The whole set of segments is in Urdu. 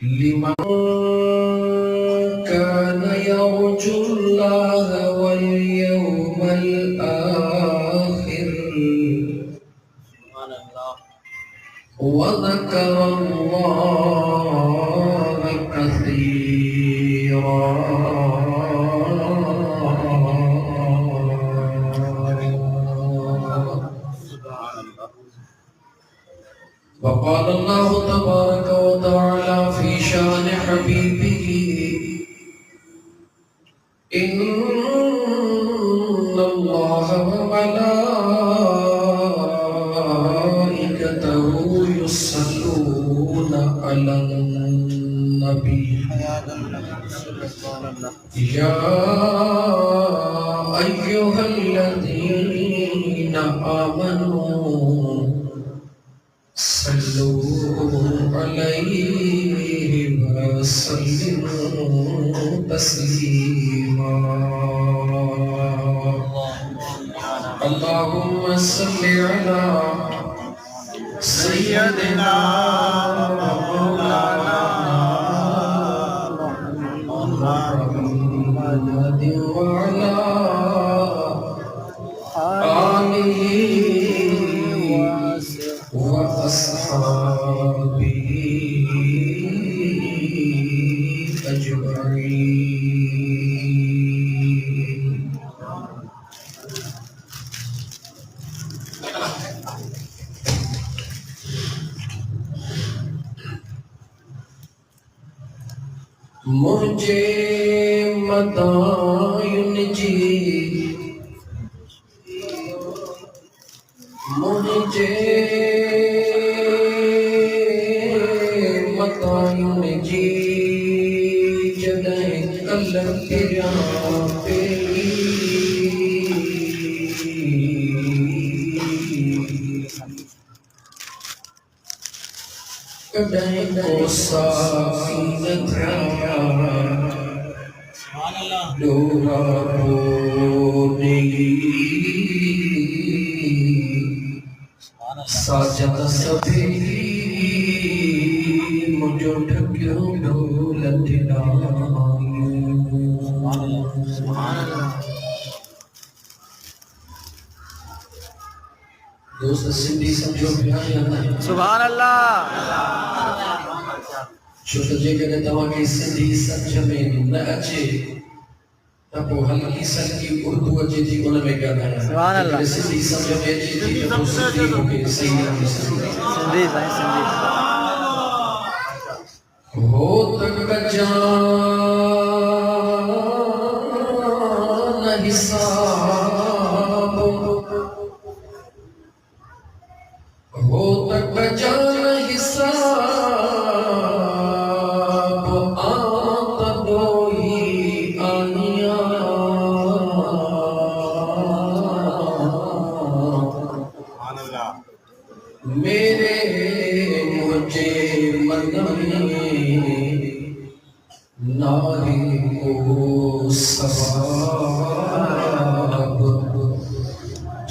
لمن كان يرجو الله واليوم الآخر وذكر الله كثيرا. وقال الله تبارك وتعالى في شان حبيبه إن الله وملائكته يصلون على النبي يا أيها الذين آمنوا صلوا عليه وسلموا تسليما. اللهم صل على سيدنا مولانا محمد وعلى آله وأصحابه أجمعين. مجھے مدائن جی مجھے مدائن جی جدہیں کلر تیرا پیلی کدہیں کو صافی نتھیا دورا بونی ساجد سبھی مجھو ٹھکیوں دولت دوست سندھی سمجھو پیاری آنا ہے. سبحان اللہ. چھوٹا جے کہنے تمہاں کی سندھی سمجھ میں نہ اچھے تب وہ ہلکی سلکی اردو اچھے تھی انہوں میں کہنا ہے. سبحان اللہ. سندھی سمجھ میں اچھے تھی تب وہ سندھی کو کہ صحیح رہی سندھی سندھی ہو تک جان حساب ہو تک جان حساب آتا دوئی آنیا میرے مجھے مدنی ناری کو سواب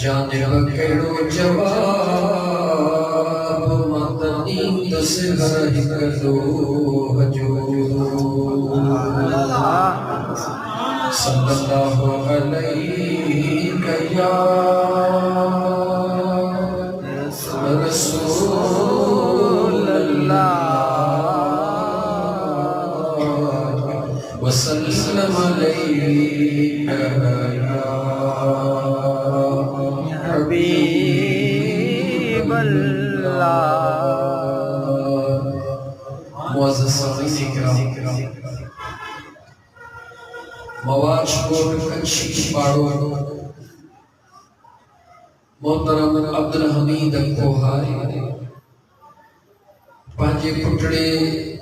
جان بکڑو جواب مدنی دس ہر کلو حجور صلی اللہ علیہ یا رسول اللہ وسلم علیہ یا حبیب اللہ. معزز سامعین کرام مواج کوٹ کچھی پاڑو محترم عبدالحمید کوہاری پانچے پٹڑے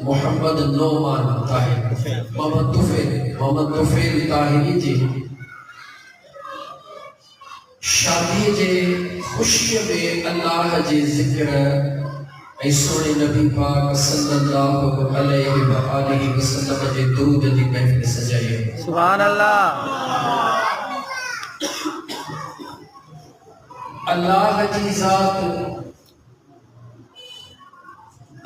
محمد نومان طاہر محمد طفیل طاہری جی شادی جے خوشی میں اللہ جے ذکر اے سونے نبی پاک صلی اللہ علیہ وآلہ وسلم جے درود دی محفل سجائیے. سبحان اللہ. اللہ کی ذات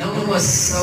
900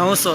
900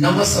900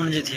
ان جی تھی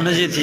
ان جی تھی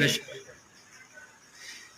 بے شک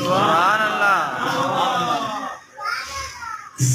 سبحان اللہ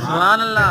سبحان اللہ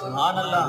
سبحان اللہ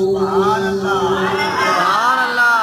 سبحان اللہ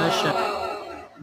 بے شک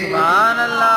سبحان اللہ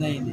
نہیں دی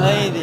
نہیں دی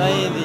نہیں دی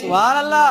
سبحان اللہ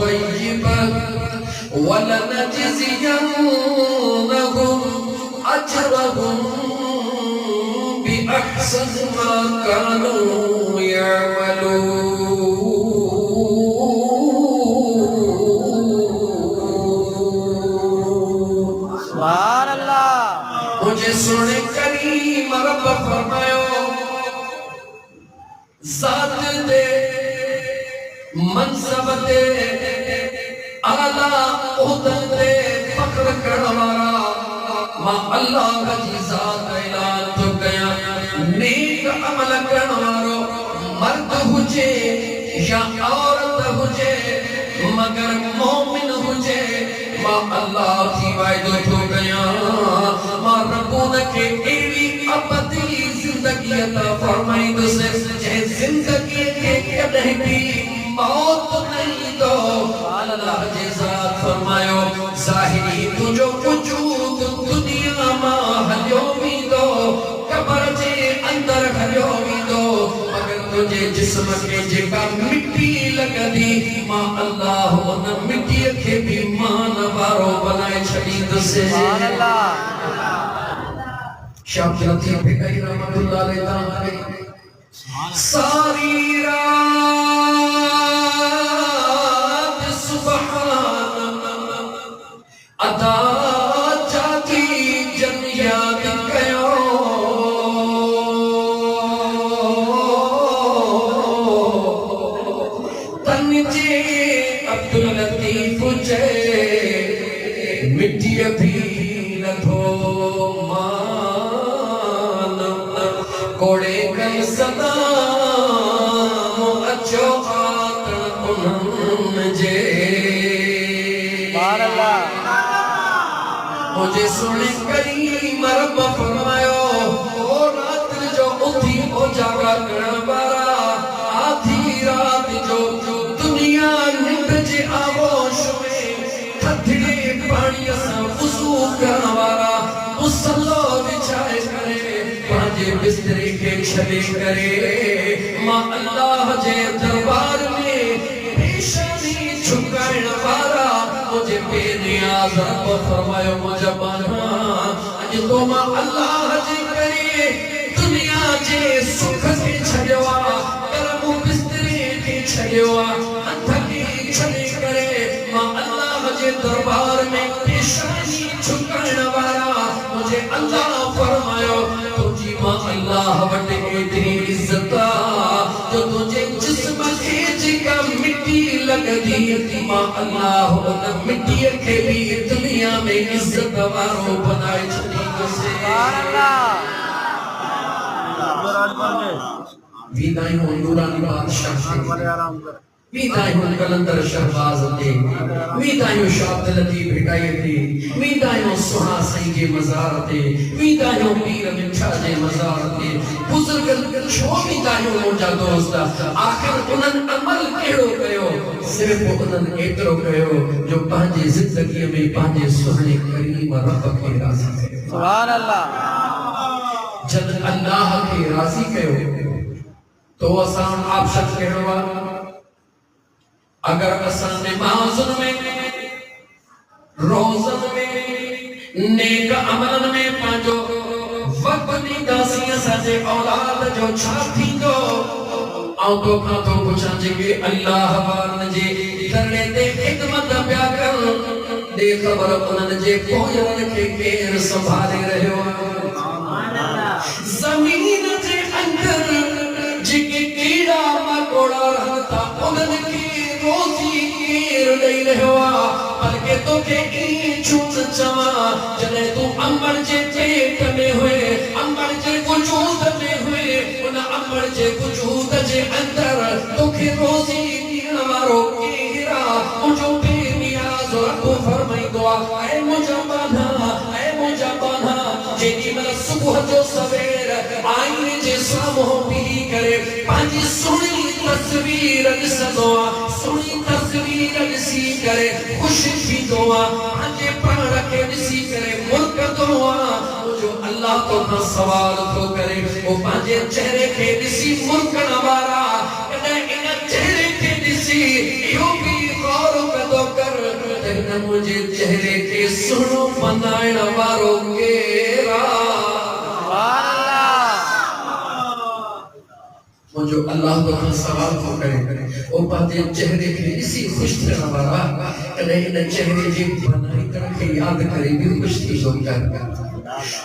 طيبا ولنجزينهم أجرهم بأحسن ما كانوا يعملون. سبحان اللہ. مجھے سنے کریم رب فرمایا ذات دے منصب دے اعلیٰ عہدہ دے فخر کروانا ماں اللہ جی ذات اعلان تو گیا نیک عمل کرنوارو مرد ہوجے یا عورت ہوجے مگر مومن ہوجے ماں اللہ کی وعدہ تو گیا ماں ربون کے ایوی ابدی زندگی عطا فرمائی دو سے جہے زندگی کے کدہ بھی موت نہیں دو اللہ جی ذات فرمایو ظاہری تجھو وجود دنیا ماں ہلیومی دو قبر جے اندر ہلیومی دو مگر تجھے جسم کے جگہ مٹی لگا دی ماں اللہ ان مٹی کے بھی ماں نوارو بنائے چھڑی دو سے سبحان اللہ. شاہ جاتی بھگئی رحمت اللہ علیہ تعالی ساری رات سبحان ادا جاتی جن یاد کیو تن جے عبداللطیف جے مٹی بھی لدھو کوڑے کل صدا اچھو آتن انہم جے. سبحان اللہ. مجھے سنے کریم رب فرمایو او رات جو اتھی او جاگا کرن بارا آدھی رات جو دنیا نند جے آغوش میں تھتھڑے پانی اساں وضو کرن بارا مسلو بچھائے کرے پانجے بسترے کے چھلے کرے ماں اللہ جے دربار میں پیشانی چھکائن بارا مجھے بے نیاز رب فرمائے مجھے بانا اج تو ماں اللہ جی کرے دنیا جے سکھ کے چھڑیوا کرم بسترے کے چھڑیوا ہتھ کے چھڑے کرے ماں اللہ جے دربار میں پیشانی چھکائن بارا مجھے اللہ فرمائے تجھی ماں اللہ وٹے اتنی عزتا جو تجھے جسم کے جگہ مٹی لگ دی ماں اللہ ان مٹی کے بھی دنیا میں عزت وارو بنائے چھڑی سے. سبحان اللہ. ویدائیوں نورانی بادشاہ سے ویدائیوں کلندر شہباز دے ویدائیوں شاہد لطیف بھٹائی دے ویدائیوں سونا سائی جے مزار دے ویدائیوں پیر مٹھا جے مزار دے بزرگ چھو ویدائیوں موجہ دوستا آخر انہن عمل کیڑو گئیو صرف انہن ایترو گئیو جو پانجے زندگی میں پانجے سہنے کریم رب کے راضی گئیو. سبحان اللہ. جد اللہ کے راضی گئیو تو آسان آپ شخص کہنوا اگر اساں نمازن میں روزن میں نیک عملن میں پانجو وقت دیتا سی اساں اولاد جو چھاتی دو آؤ تو کھا تو پوچھا جے کہ اللہ بارن جے کرنے دے خدمت پیا کر دے خبر انن جے کوئرن کے کیر سنبھالے رہے ہو زمین جے اندر جے کے کیڑا مکوڑا رہتا انن کی روزی کیر نہیں رہوا بلکہ تو کہ این چھوٹ چوا جنے تو امبر جے پیٹ میں ہوئے امبر جے وجود میں ہوئے ان امبر جے وجود جے اندر تو کہ روزی کیر مارو کیرا مجھو بے نیاز رب فرمائی دعا اے مجھا بانا جیدی مل صبح جو سویر آئینے جے سامو بھی کرے پانچی سنی تصویر نسا دعا سنی تصویر نسی کرے خوش بھی دعا پانچے پڑھ کے نسی کرے ملک دعا جو اللہ تو نہ سوال تو کرے وہ پانچے چہرے کے نسی ملک نوارا انہیں چہرے کے نسی یوں بھی غور بنائن وارو کیرا سبحان اللہ مجھو اللہ کو سوال کو کرے او پاتے چہرے کے اسی خوش تھا ہمارا کدے ان چہرے جی بنائی کر کے یاد کرے بھی خوش تھی جو کر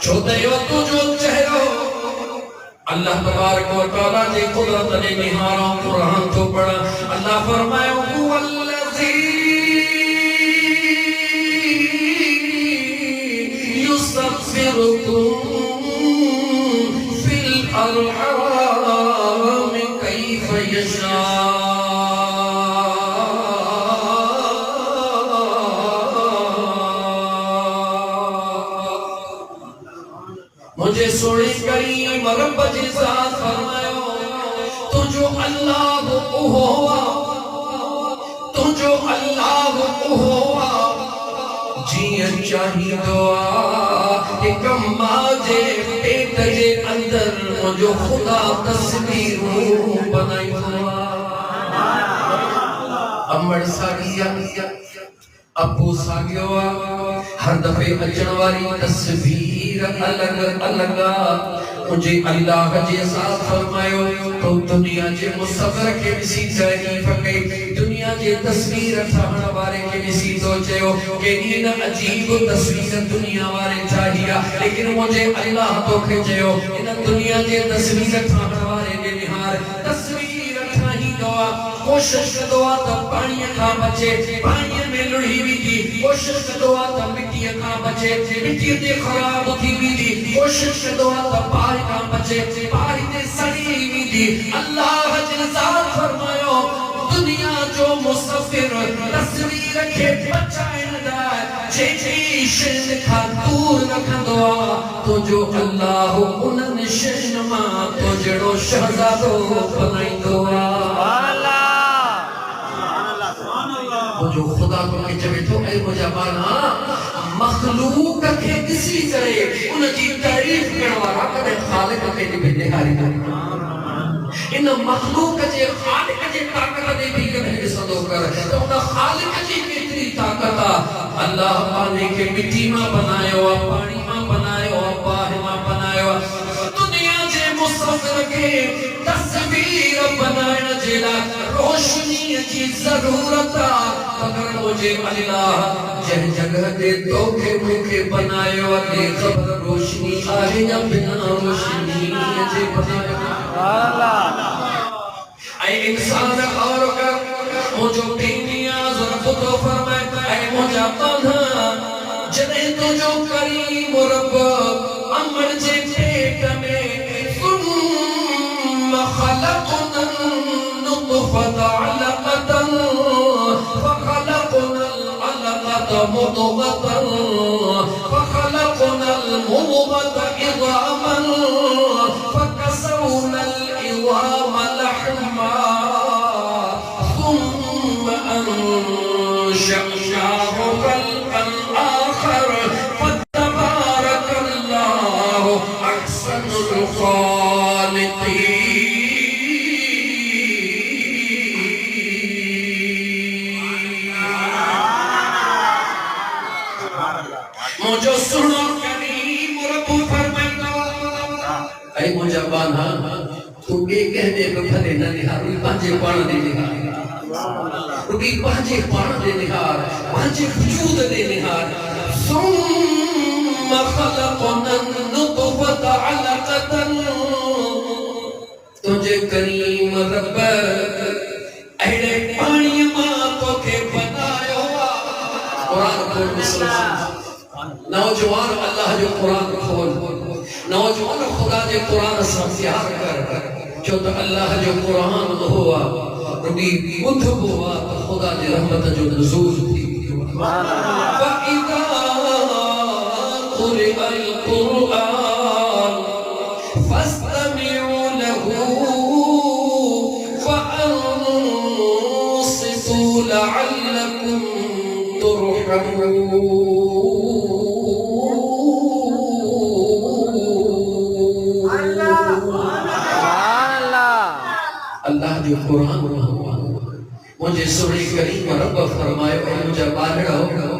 چھوٹے ہو تو جو چہرو اللہ تبارک و تعالیٰ جی قدرت نے نہاروں قرآن تو پڑھا اللہ فرمائے هو الذی یستغفرکم فی الارحام کیف یشاء مجھے سوڑی کریم رب جی ذات فرمائے تو جو اللہ ہوا تو جو اللہ ہوا جیئن چاہی دعا ایک ماجے پیٹ جے اندر مجھو خدا تصویر بنائی دعا امر ساگیا ابو ساگیو ہر دفعے اچن واری تصویر الگ الگ مجھے اللہ جی ساتھ فرمائیو تو دنیا جے مصور کے نسی تعریف کئی دنیا جے تصویر ٹھانا وارے کے نسی سوچیو کہ این عجیب تصویر دنیا وارے چاہیا لیکن مجھے اللہ تو کھچیو ان دنیا جے تصویر ٹھانا وارے کے نہار تصویر ٹھاہی دعا کوشش دعا تا پانی کھا بچے پانی میں لڑھی بھی دی کوشش دعا تا مٹی کھا بچے مٹی دے خراب تھی بھی دی کوشش دعا تا پانی کھا بچے پانی دے سڑی بھی دی اللہ جنزاد فرمایو دنیا جو مسافر تصویر کے بچائیں دائے جے شن کھا دور رکھا دعا تو جو اللہ انن شن ماں تو جڑو شہزادو بنائی دعا جو خدا کو کہ جب تو اے مجابانا مخلوق کے کسی طرح ان کی تعریف کروا کدے خالق کے بھی نہاری ان مخلوق کے خالق کے طاقت دے بھی کدے صدو کر تو ان خالق کی کتنی طاقت اللہ پانی کے مٹی میں بنایا پانی میں بنایا باہر میں بنایا دنیا کے مصور کے تصویر بنائن جیلا روشنی کی ضرورت اگر مجھے اللہ جہ جگہ دے دوکے موکے بنائے دے خبر روشنی آئے یا بنا روشنی جے بنائے اے انسان اور کر مجھو بینیا ضرف تو فرمائے اے مجھا پنہا جنہیں تو جو کریم رب امر جے پیٹ میں ثم خلقنا النطفة علقة فخلقنا العلقة مضغة فخلقنا المضغة عظاما فكسونا العظام لحما ثم أنشأناه خلقا آخر فتبارك الله أحسن الخالقين مجھو سنو کریم رب فرمائیتا اے مجھا بانا تو بے کہنے کو بھلے نہ نہار روی پانچے پانا دے نہار روی پانچے پانا دے نہار پانچے وجود دے نہار ثم خلقنا النطفة علقة تجھے کریم رب اہلے پانی ماں تو کے بنایا قرآن کو مسلم نوجوان اللہ جو قرآن کھول نوجوان خدا جو قرآن سمسیار کر جو تو اللہ جو قرآن ہوا ربی مدھب ہوا تو خدا جو رحمت جو نزول تھی فَإِذَا قُرِئَ الْقُرْآنِ فَاسْتَمِعُوا لَهُ وَأَنصِتُوا لَعَلَّكُمْ تُرْحَمُونَ اللہ جو قرآن ہوا مجھے سوڑی کریم رب فرمائے اے مجھے بارڑا ہو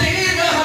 13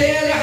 13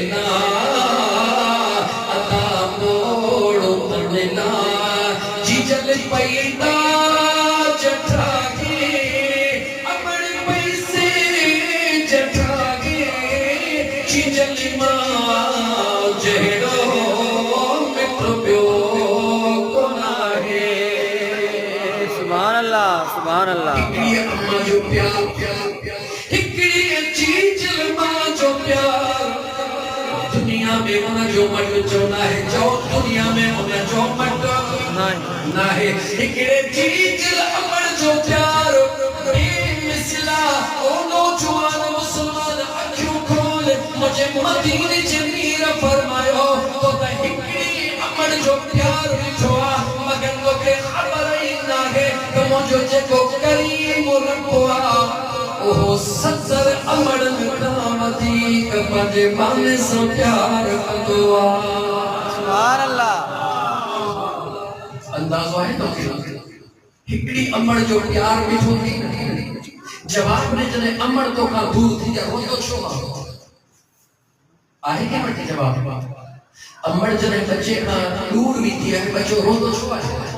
کرنا عطا موڑ تننا جی جل پیدا جٹھا گے امڑ پیسے جٹھا گے جی جل ماں جہڑو مٹر پیو سبحان اللہ سبحان اللہ ہکڑی اماں جو پیار ہکڑی چیز ماں جو پیار دنیا میں انہاں جو مٹ چونا ہے جو دنیا میں انہاں جو مٹ نہ ہے ہکڑی چیز اماں جو پیار بے مثلا او نوجوان مسلمان اکھیوں کھول مجھے مدینے جمیر فرمائیو تو تا ہکڑی اماں جو پیار بچھوا مگر تو کہ خبر ہی نہ ہے تو مجھو جے کو کریم رکھوا اوہ ستر امڑ مقامتی کپجے بانے سا پیار کدوا سبحان اللہ اندازہ ہے تو ہکڑی امڑ جو پیار میٹھو تھی جواب نے جنے امڑ تو کا دور تھی جا روندو چھو آئے کہ مٹی جواب امڑ جنے بچے کا دور بھی تھی ہے بچو روندو چھو آئے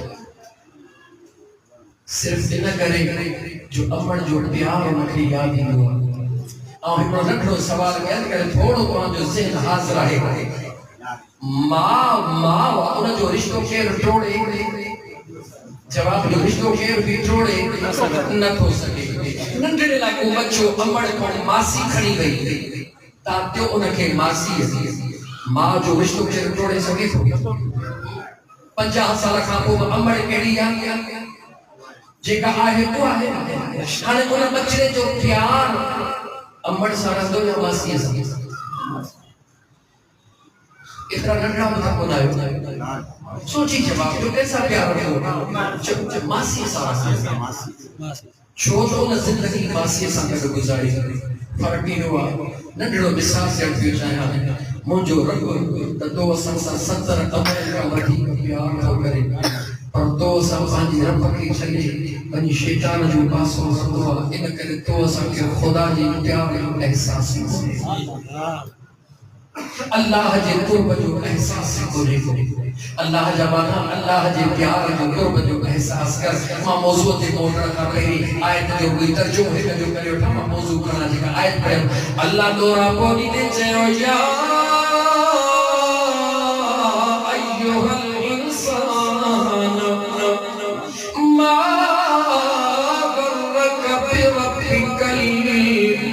صرف نہ کرے جو امڑ جو پیار مکھی یاد ہی ہوا اور ہمیں رکھو سوال کیا کرے تھوڑو کو جو ذہن حاضر ہے ماں انہاں جو رشتوں کے رٹوڑے جواب جو رشتوں کے رٹوڑے نہ ہو سکے ننڈڑے لائے بچو امڑ کو ماسی کھڑی گئی تاکہ انہاں کے ماسی ہے ماں جو رشتوں کے رٹوڑے سکے تو 50 سال کھا کو امڑ کیڑی یاد جے کا آئے تو آئے ہانے انہاں بچے جو پیار امڑ سارا دو یا ماسی ہے اتنا ننڈا بتا کو نائے سوچی جواب جو کیسا پیار ہو ماسی سارا چھوٹو نہ زندگی ماسی سانگا گزاری فرق نہیں ہوا ننڈڑو مثال سے اٹھیو چاہیاں منجو رنگ دو سنسا 70 امر کا وڈی پیار ہو کرے اور تو سب پانچی رب کی چلے بنی شیطان جو پاسو رکھوا ان کرے تو سب کے خدا جی پیار احساسی سے اللہ جے قرب جو احساس کرے اللہ جبانا اللہ جے پیار جو قرب جو احساس کر ماں موضوع تے موٹر کا پہری آیت جو کوئی ترجمہ ہے جو کرے اٹھا ماں موضوع کرنا جی کا آیت پڑھ اللہ دورا پوری دے چاہو یا ایوہ الانسان ما غرک بربک الکریم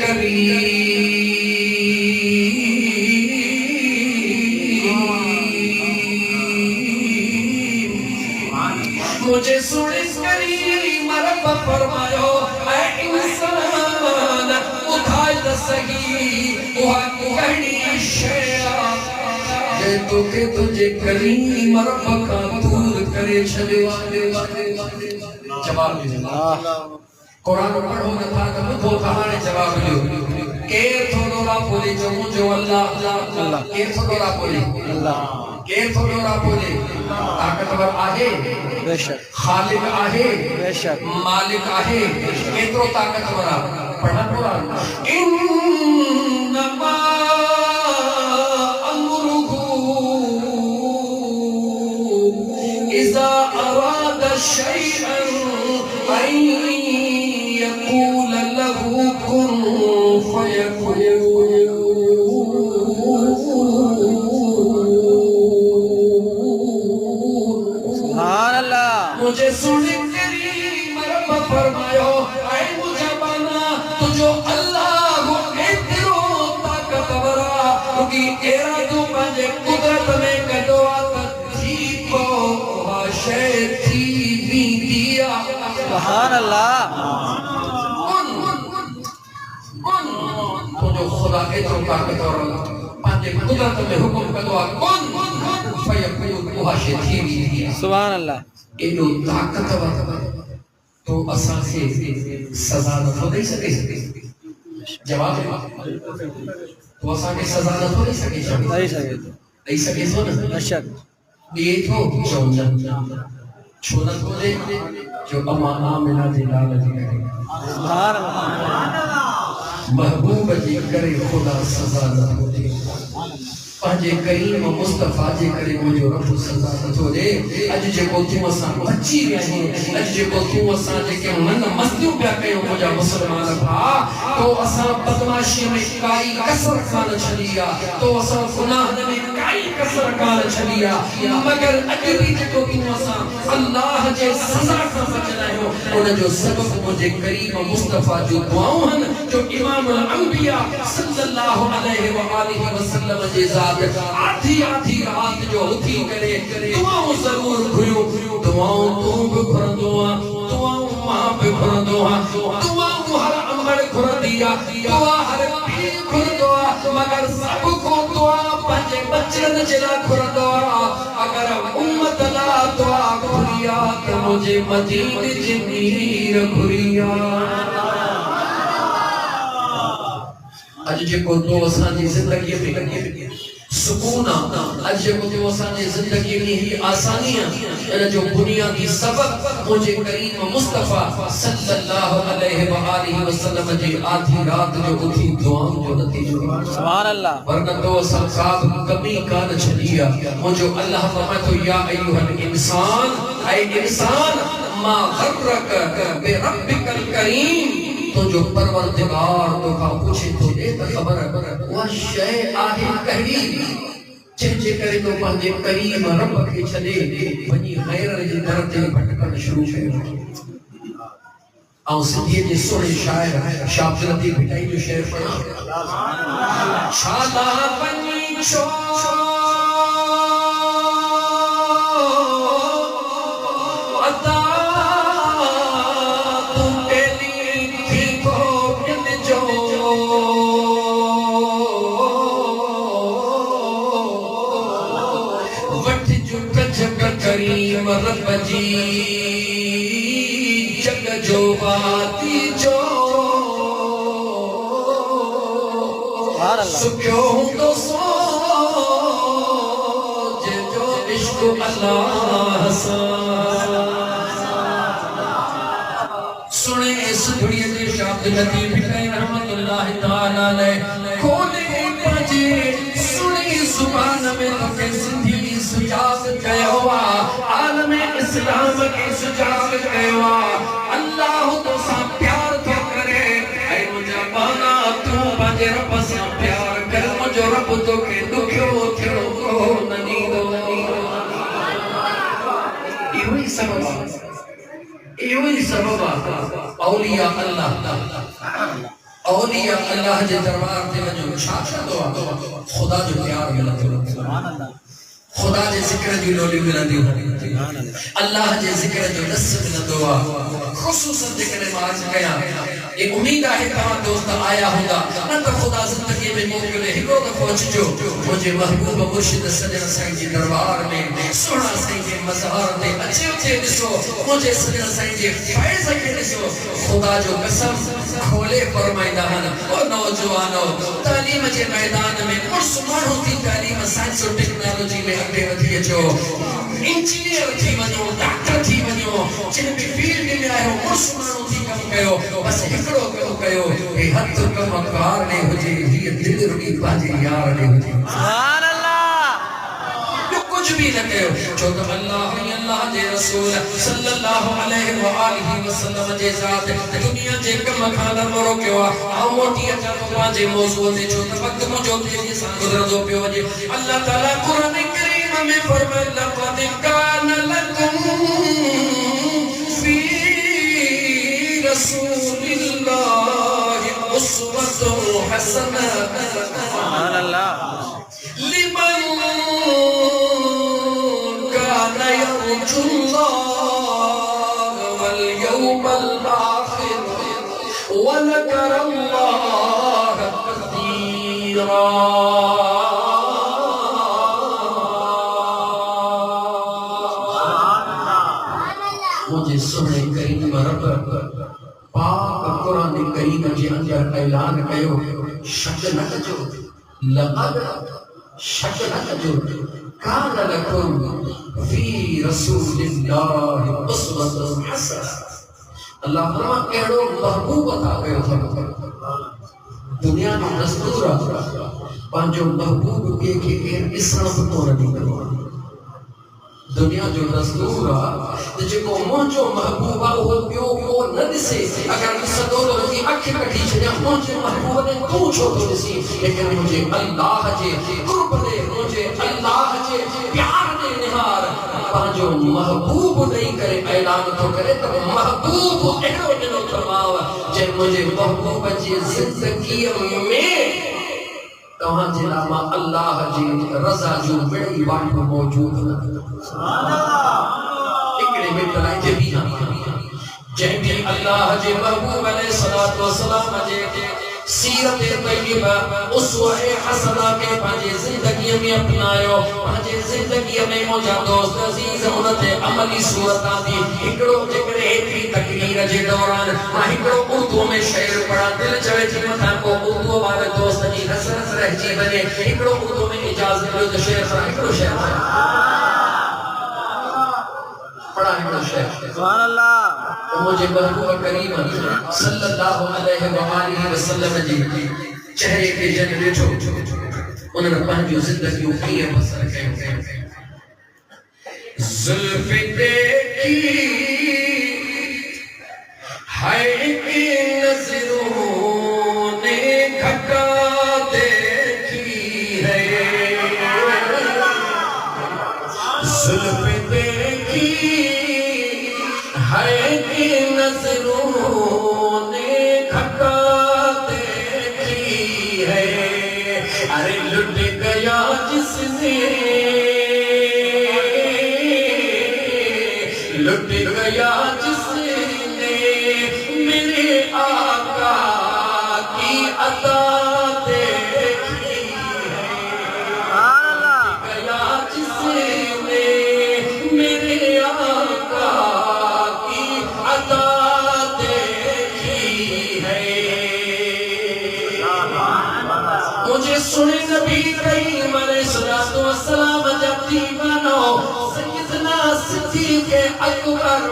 مجھے سنس کریم رب فرمایو اے انسان اٹھائے دسگی وہاں کہنی شیعہ جے تو کہ تجھے کریم رب کا دور کرے چھلے جواب قرآن پڑھو نہ تھا کہ بدھو کہانے جواب لیو اے تھوڑو را بولے جو مجھو اللہ اے تھوڑو را بولے اے تھوڑو را بولے طاقتور آہے خالق آہے مالک آہے اترو طاقتور پڑھا قرآن انما امرہ اذا اراد شیئا ان یقول له کن فیکون مجھے سنے کریم رب فرمایو اے مجھے بنا تجھو اللہ ہو اترو طاقتورا کیونکہ ایرا تو مجھے قدرت میں کدوا تجھیبو واشے تھی بھی دیا سبحان اللہ تجھو خدا اترو طاقتورا پانچے قدرت میں حکم کدوا کن فیقون واشے تھی بھی دیا سبحان اللہ اینو طاقتور تو اساں سے سزا نہ دے سکے جواب تو اساں کے سزا نہ دے سکے دے سکے سو نہ یہ تو چونجن چھوڑن کو دے جو اما آمنہ دے لال دے کرے سبحان اللہ محبوب جی کرے خدا سزا نہ دے پانجے کریم مصطفیٰ جے کرے مجھو رب سزا نہ دے اج جے کو توں اساں بچی رہی اج جے کو توں اساں جے کہ من مستیوں پیا کیوں مجھا مسلمان بھا تو اساں بدماشی میں کائی کسر کان چھلیا تو اساں گناہ میں کائی کسر کان چھلیا مگر اج بھی جے کو توں اساں اللہ جے سزا کا بچنا ہو ان جو سبب مجھے کریم مصطفیٰ جو دعاؤں ہیں جو امام الانبیاء صلی اللہ علیہ وآلہ وسلم جے آدھی رات جو اٹھی کرے دعاؤں ضرور گھریو دعاؤں تو بھی گھردوا دعاؤں ماں بھی گھردوا دعاؤں ہر عمر گھر دیا دعا ہر پیر گھردوا مگر سب کو دعا پنجے بچن جلا گھردوا اگر امت لا دعا گھریا تو مجھے مدین جمیر گھریا اج جے کو تو اساں جی زندگی میں سکون اج جے کو تو اساں جی زندگی میں ہی آسانیاں ان جو بنیادی سبب مجھے کریم مصطفیٰ صلی اللہ علیہ وآلہ وسلم جی آدھی رات جو اٹھی دعاؤں جو نتیجہ سبحان اللہ ورنہ تو سب کمی کان چھلیا مجھو اللہ فرمائے تو یا ایوہ الانسان اے انسان ما غرک بے ربک الکریم تو جو پروردگار تو کا پوچھے تو دے تا خبر ہے وہ شے آہی کہی چنچے کرے تو پہنجے کریم رب کے چھلے ونی غیر جی درتے بھٹکن شروع کرے آؤں سندھیے جی سوڑے شاعر شاہ جلدی بھٹائی جو شعر پڑھا شالا بنی شو کریم رب جی جگ جو باتی جو سکھیوں تو سوچ جو عشق اللہ سنے اس دنیا کے شابد نبی بھٹائی رحمت اللہ تعالیٰ علیہ کھولے پجے سنے زبان میں لکے زندگی سجاز گئے ہوا عالم اسلام کی سجاز گئے ہوا اللہ تو سا پیار تو کرے اے مجھا بانا تو بجے رب سا پیار کر مجھو رب تو کے دکھو تھرو کو ننی دو ایوہی سبب اولیاء اللہ جے دربار تے وجو چھاچا دعا خدا جو پیار ملا تو خدا جے ذکر جو لولی ملا دیو اللہ جے ذکر جو نس ملا دعا خصوصاً ذکر مارج گیا ایک امید ہے کہاں دوست آیا ہوگا نہ تو خدا زندگی میں موکلے ہکو تو پہنچ جو مجھے محبوب مرشد سجن سائیں جی دربار میں سونا سائیں جی مظہر دے اچھے اچھے دسو مجھے سجن سائیں جی فائز کے دسو خدا جو قسم کھولے فرمائدہ او نوجوانو تعلیم کے میدان میں مرسمان ہوتی تعلیم سائنس اور ٹیکنالوجی میں اگے ودھی اچو انجینئر تھی ونیو ڈاکٹر تھی ونیو جن بھی فیلڈ میں آئے ہو مرسمان ہوتی کم کہو بس ہکڑو کہو کہو اے حد کم اکار نے ہو جی یہ دل رکی باجی یار نے ہو جی سبحان اللہ جو کچھ بھی نہ کہو جو تو اللہ جے رسول صلی اللہ علیہ وآلہ وسلم جے ذات دنیا جے کم کھانا مرو کیوا آؤ موٹی اچھا تو باجے موضوع دے جو وقت مجھو تیجی سان گزر دو پیو جے اللہ تعالیٰ قرآن کریم میں فرمائے لقد کان لکم فی رسول اللہ اسوۃ حسنہ سبحان اللہ لمن كان يرجو الله واليوم الآخر وذكر الله كثيرا مجھے سنے کریم رب پاک قرآن کریم جے اندر اعلان کیو شک نہ کجو لقد شک نہ کجو کان لکم فی رسول اللہ اسوۃ حسنہ اللہ فرما کہڑو محبوب عطا کیو دنیا میں دستور پانچو محبوب کے اسلام کو نہیں کروا دنیا جو دستور جکو مونجو محبوبہ وہ پیو نہ دسے اگر سدو کی اکھ کٹی چھیا مونجو محبوبہ نے تو چھو تو دسی لیکن مجھے اللہ جے قرب دے مجھے اللہ جے پیار دے نہار پانچو محبوب نہیں کرے اعلان تو کرے تو محبوب اہو جنو فرماو جے مجھے محبوب جی زندگی میں تہاں جنابا اللہ جی رضا جو بڑی بات موجود ہے اکڑے میں تلائے جے بھی جے بھی اللہ جے محبوب علیہ السلام جے سیرت طیبہ اسوہ حسنہ کے پانچے زندگی میں اپنائیو پانچے زندگی میں موجہ دوست عزیز انتے عملی صورتاں دی ہکڑو جکڑے ایتری تقریر جے دوران ہکڑو اردو میں شعر پڑھا دل چوے جی مطا کو اردو والے دوست جی حسنس رہ جی بنے ہکڑو اردو میں اجازت لو جو شعر پڑھا ہکڑو شعر پڑھا ہکڑو شعر سبحان اللہ مجھے محبوب کریم صلی اللہ علیہ وآلہ وسلم جی چہرے کے جن بیٹھو انہوں نے پانچو زندگیوں کی بسر کہے زلف دیکھی ہائے کی نظروں نے گھٹا دیکھی ہے زلف دیکھی ہائے کی نظروں نے گھٹا دیکھی ہے ارے لٹ گیا جس نے لٹ گیا جس نے میرے آقا کی عطا دیکھی ہے لٹ گیا جس نے میرے آقا کی عطا دیکھی ہے مجھے سنے نبی کریم علیہ السلام جب دیوانو سیدنا صدیق اکبر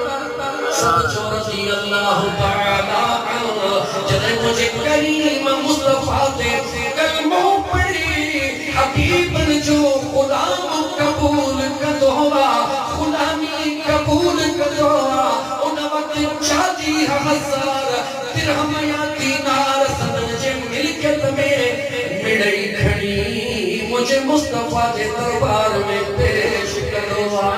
سب جو رضی اللہ تعالیٰ عنہ جنہیں مجھے کریم مصطفیٰ دے کلموں پڑی حبیب جو غلام قبول کدوہا غلامی قبول کدوہا ان وقت 40,000 درہم یا دینار سدن جے ملکت میں مڑئی کھڑی مجھے مصطفیٰ دے دربار میں پیش کدوہا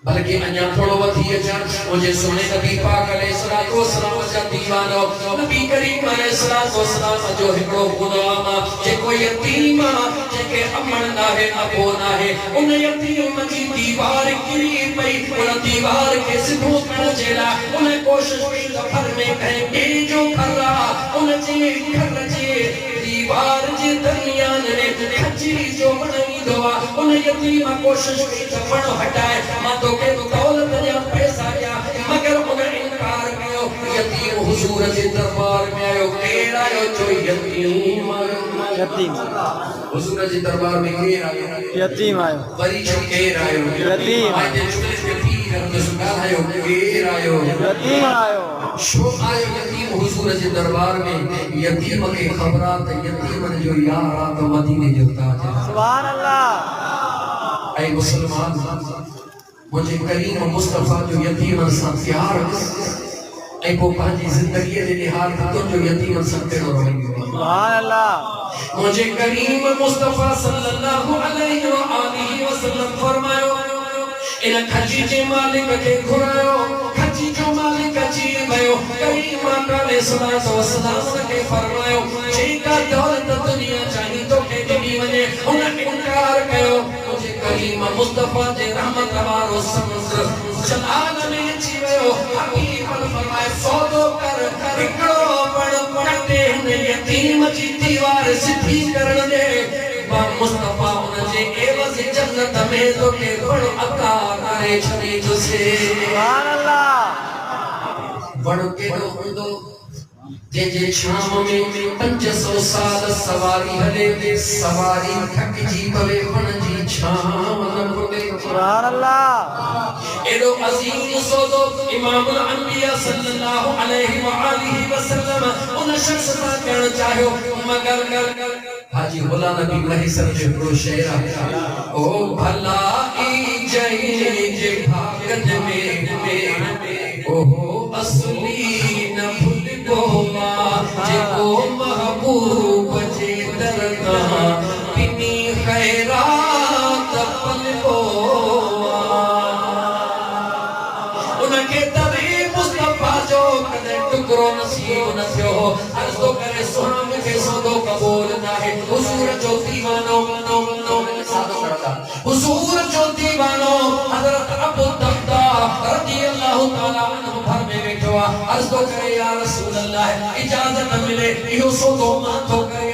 بلکہ انیا تھوڑو ودھی اچھا مجھے سنے نبی پاک علیہ السلام جا دیوانو نبی کریم علیہ السلام جو ہکڑو غلاما جے کوئی یتیما جے کے امن نہ ہے ابو نہ ہے ان یتیم کی دیوار گری پئی ان دیوار کے سدھو کر جیلا انہیں کوشش کی دفر میں کہیں گے جو کر رہا ان جے کر جے دیوار جے درمیان نے کھچی جو بنائی دعا ان یتیم کوشش کی دفر ہٹائے ماں تو کہ دولت یا پیسہ یا مگر انہیں انکار کیو یتیم حضور کے دربار میں آئے کیر آئے جو یتیم حضور کے دربار میں کیر آئے یتیم آئے غریب کیر آئے یتیم آئے جلس کے پیر اپنے سکال آئے کیر آئے یتیم آئے شو آئے یتیم حضور کے دربار میں یتیم کے خبرات یتیم جو یارات مدینے جو تاج سبحان اللہ اے مسلمان مجھے کریم مصطفیٰ جو یتیم انسان پیار اے کو پانچی زندگی دے لحاظ تو جو یتیم انسان پیڑو رہی سبحان اللہ مجھے کریم مصطفیٰ صلی اللہ علیہ وآلہ وسلم فرمائیو انہ کھچی جے مالک کے گھرائیو کھچی جو مالک چیر گئیو کریم آقا علیہ السلام کے فرمائیو جے کا دولت دنیا چاہی تو کہ جبی ونے انہ انکار کہو مجھے کریم مصطفیٰ جے رحمت وارو سمسر جلال میں چیوئیو حبیب فرمائے سودو کر اکڑو پڑ پڑتے ہیں یتیم جی دیوار سدھی کرن دے با مصطفیٰ انجے ایوز جنت میں تو کہ بڑ عطا کرے چھڑی جسے سبحان اللہ بڑ کے دو جے جے شام میں 500 سال سواری ہلے سواری تھک جی پوے پن جی شام نہ کھلے سبحان اللہ ایڈو عظیم سودو امام الانبیاء صلی اللہ علیہ وآلہ وسلم ان شخص تا کہنا چاہو مگر حاجی غلام نبی مہی سر شکرو شیرہ او بھلائی جائے بھاگت میں او اصلی نہ بھول گوما جے کو محبوب جے درگاہ پنی خیرات پل گوما انکے تبھی مصطفیٰ جو کدے ٹکرو نصیب نہ تھو عرض تو کرے سونا مجھے سودو قبول نہ ہے حضور جو دیوانو حضور جو دیوانو حضرت ابو الدرداء رضی اللہ تعالیٰ عنہ بھر میں بیٹھوا عرض تو کرے یا رسول اللہ اجازت ملے یہ سودو مان تو کرے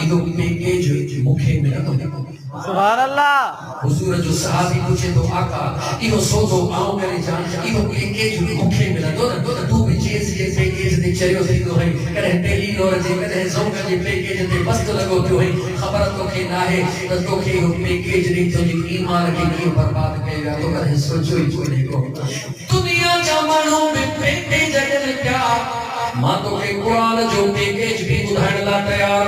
یہ پیکے جو مکھے میں نہ سبحان اللہ حضور جو صحابی پوچھے تو آقا یہ سودو آؤں کرے جان یہ پیکے جو مکھے میں نہ تو بھی چیز کے پیکیج دے چریو تھی تو ہے کرے ٹیلی نور جے کرے زوکا جے پیکیج دے بست لگو تو ہے خبر تو کہ نہ ہے تو کہ یہ پیکیج نہیں تو جی ایمان کے لیے برباد کرے گا تو کرے سوچو ہی کوئی نہیں کو دنیا جامانوں میں پیکیج اگر کیا ماں تو کہ قرآن جو پیکیج بھی ادھائن لا تیار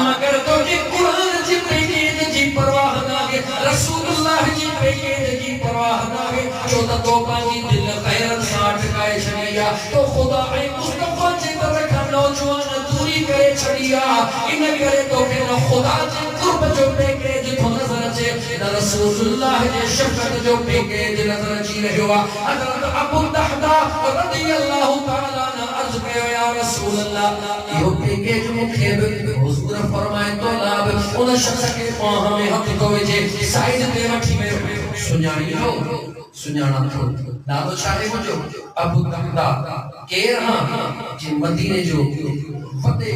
مگر تو کہ قرآن جی پیکیج جی پرواہ نہ ہے رسول اللہ جی پیکیج جی پرواہ نہ ہے چودہ تو پانچی دل خیرت ساٹھ کائے چھڑیا تو خدا اے مصطفیٰ جی ترکھا نوجوان دوری کرے چھڑیا ان کرے تو کہ نہ خدا جی قرب جو پیکیج تو نظر چے نہ رسول اللہ جی شفقت جو پیکیج نظر چی رہے ہوا حضرت ابو الدرداء رضی اللہ تعالیٰ نے عرض کیا یا رسول اللہ یہ پیکیج مکھے حضور فرمائے تو لاب ان شخص کے پاہ ہمیں حق کو وجے سائید دے مٹھی میں سنیانی ہو سنیانا تھو نادو چاہے مجھو ابو الدرداء کہہ رہا جن مدینے جو ودے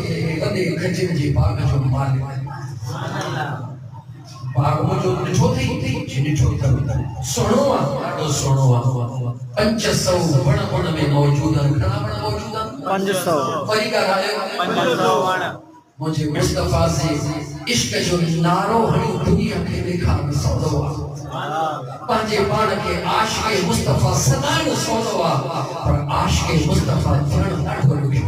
کھجن جی باغ جو مالک باغ مجھو نچھو تھی جی نچھو تھی سنوا تو سنوا 500 بڑا میں موجود ہیں کنا بڑا موجود ہیں 500 پری کا رائے 500 مجھے مصطفیٰ سے عشق جو نارو ہنی دنیا کے دیکھا سودوا پانچے پان کے عاشق مصطفیٰ سدائن سودوا پر عاشق مصطفیٰ فرن ناٹھو لگے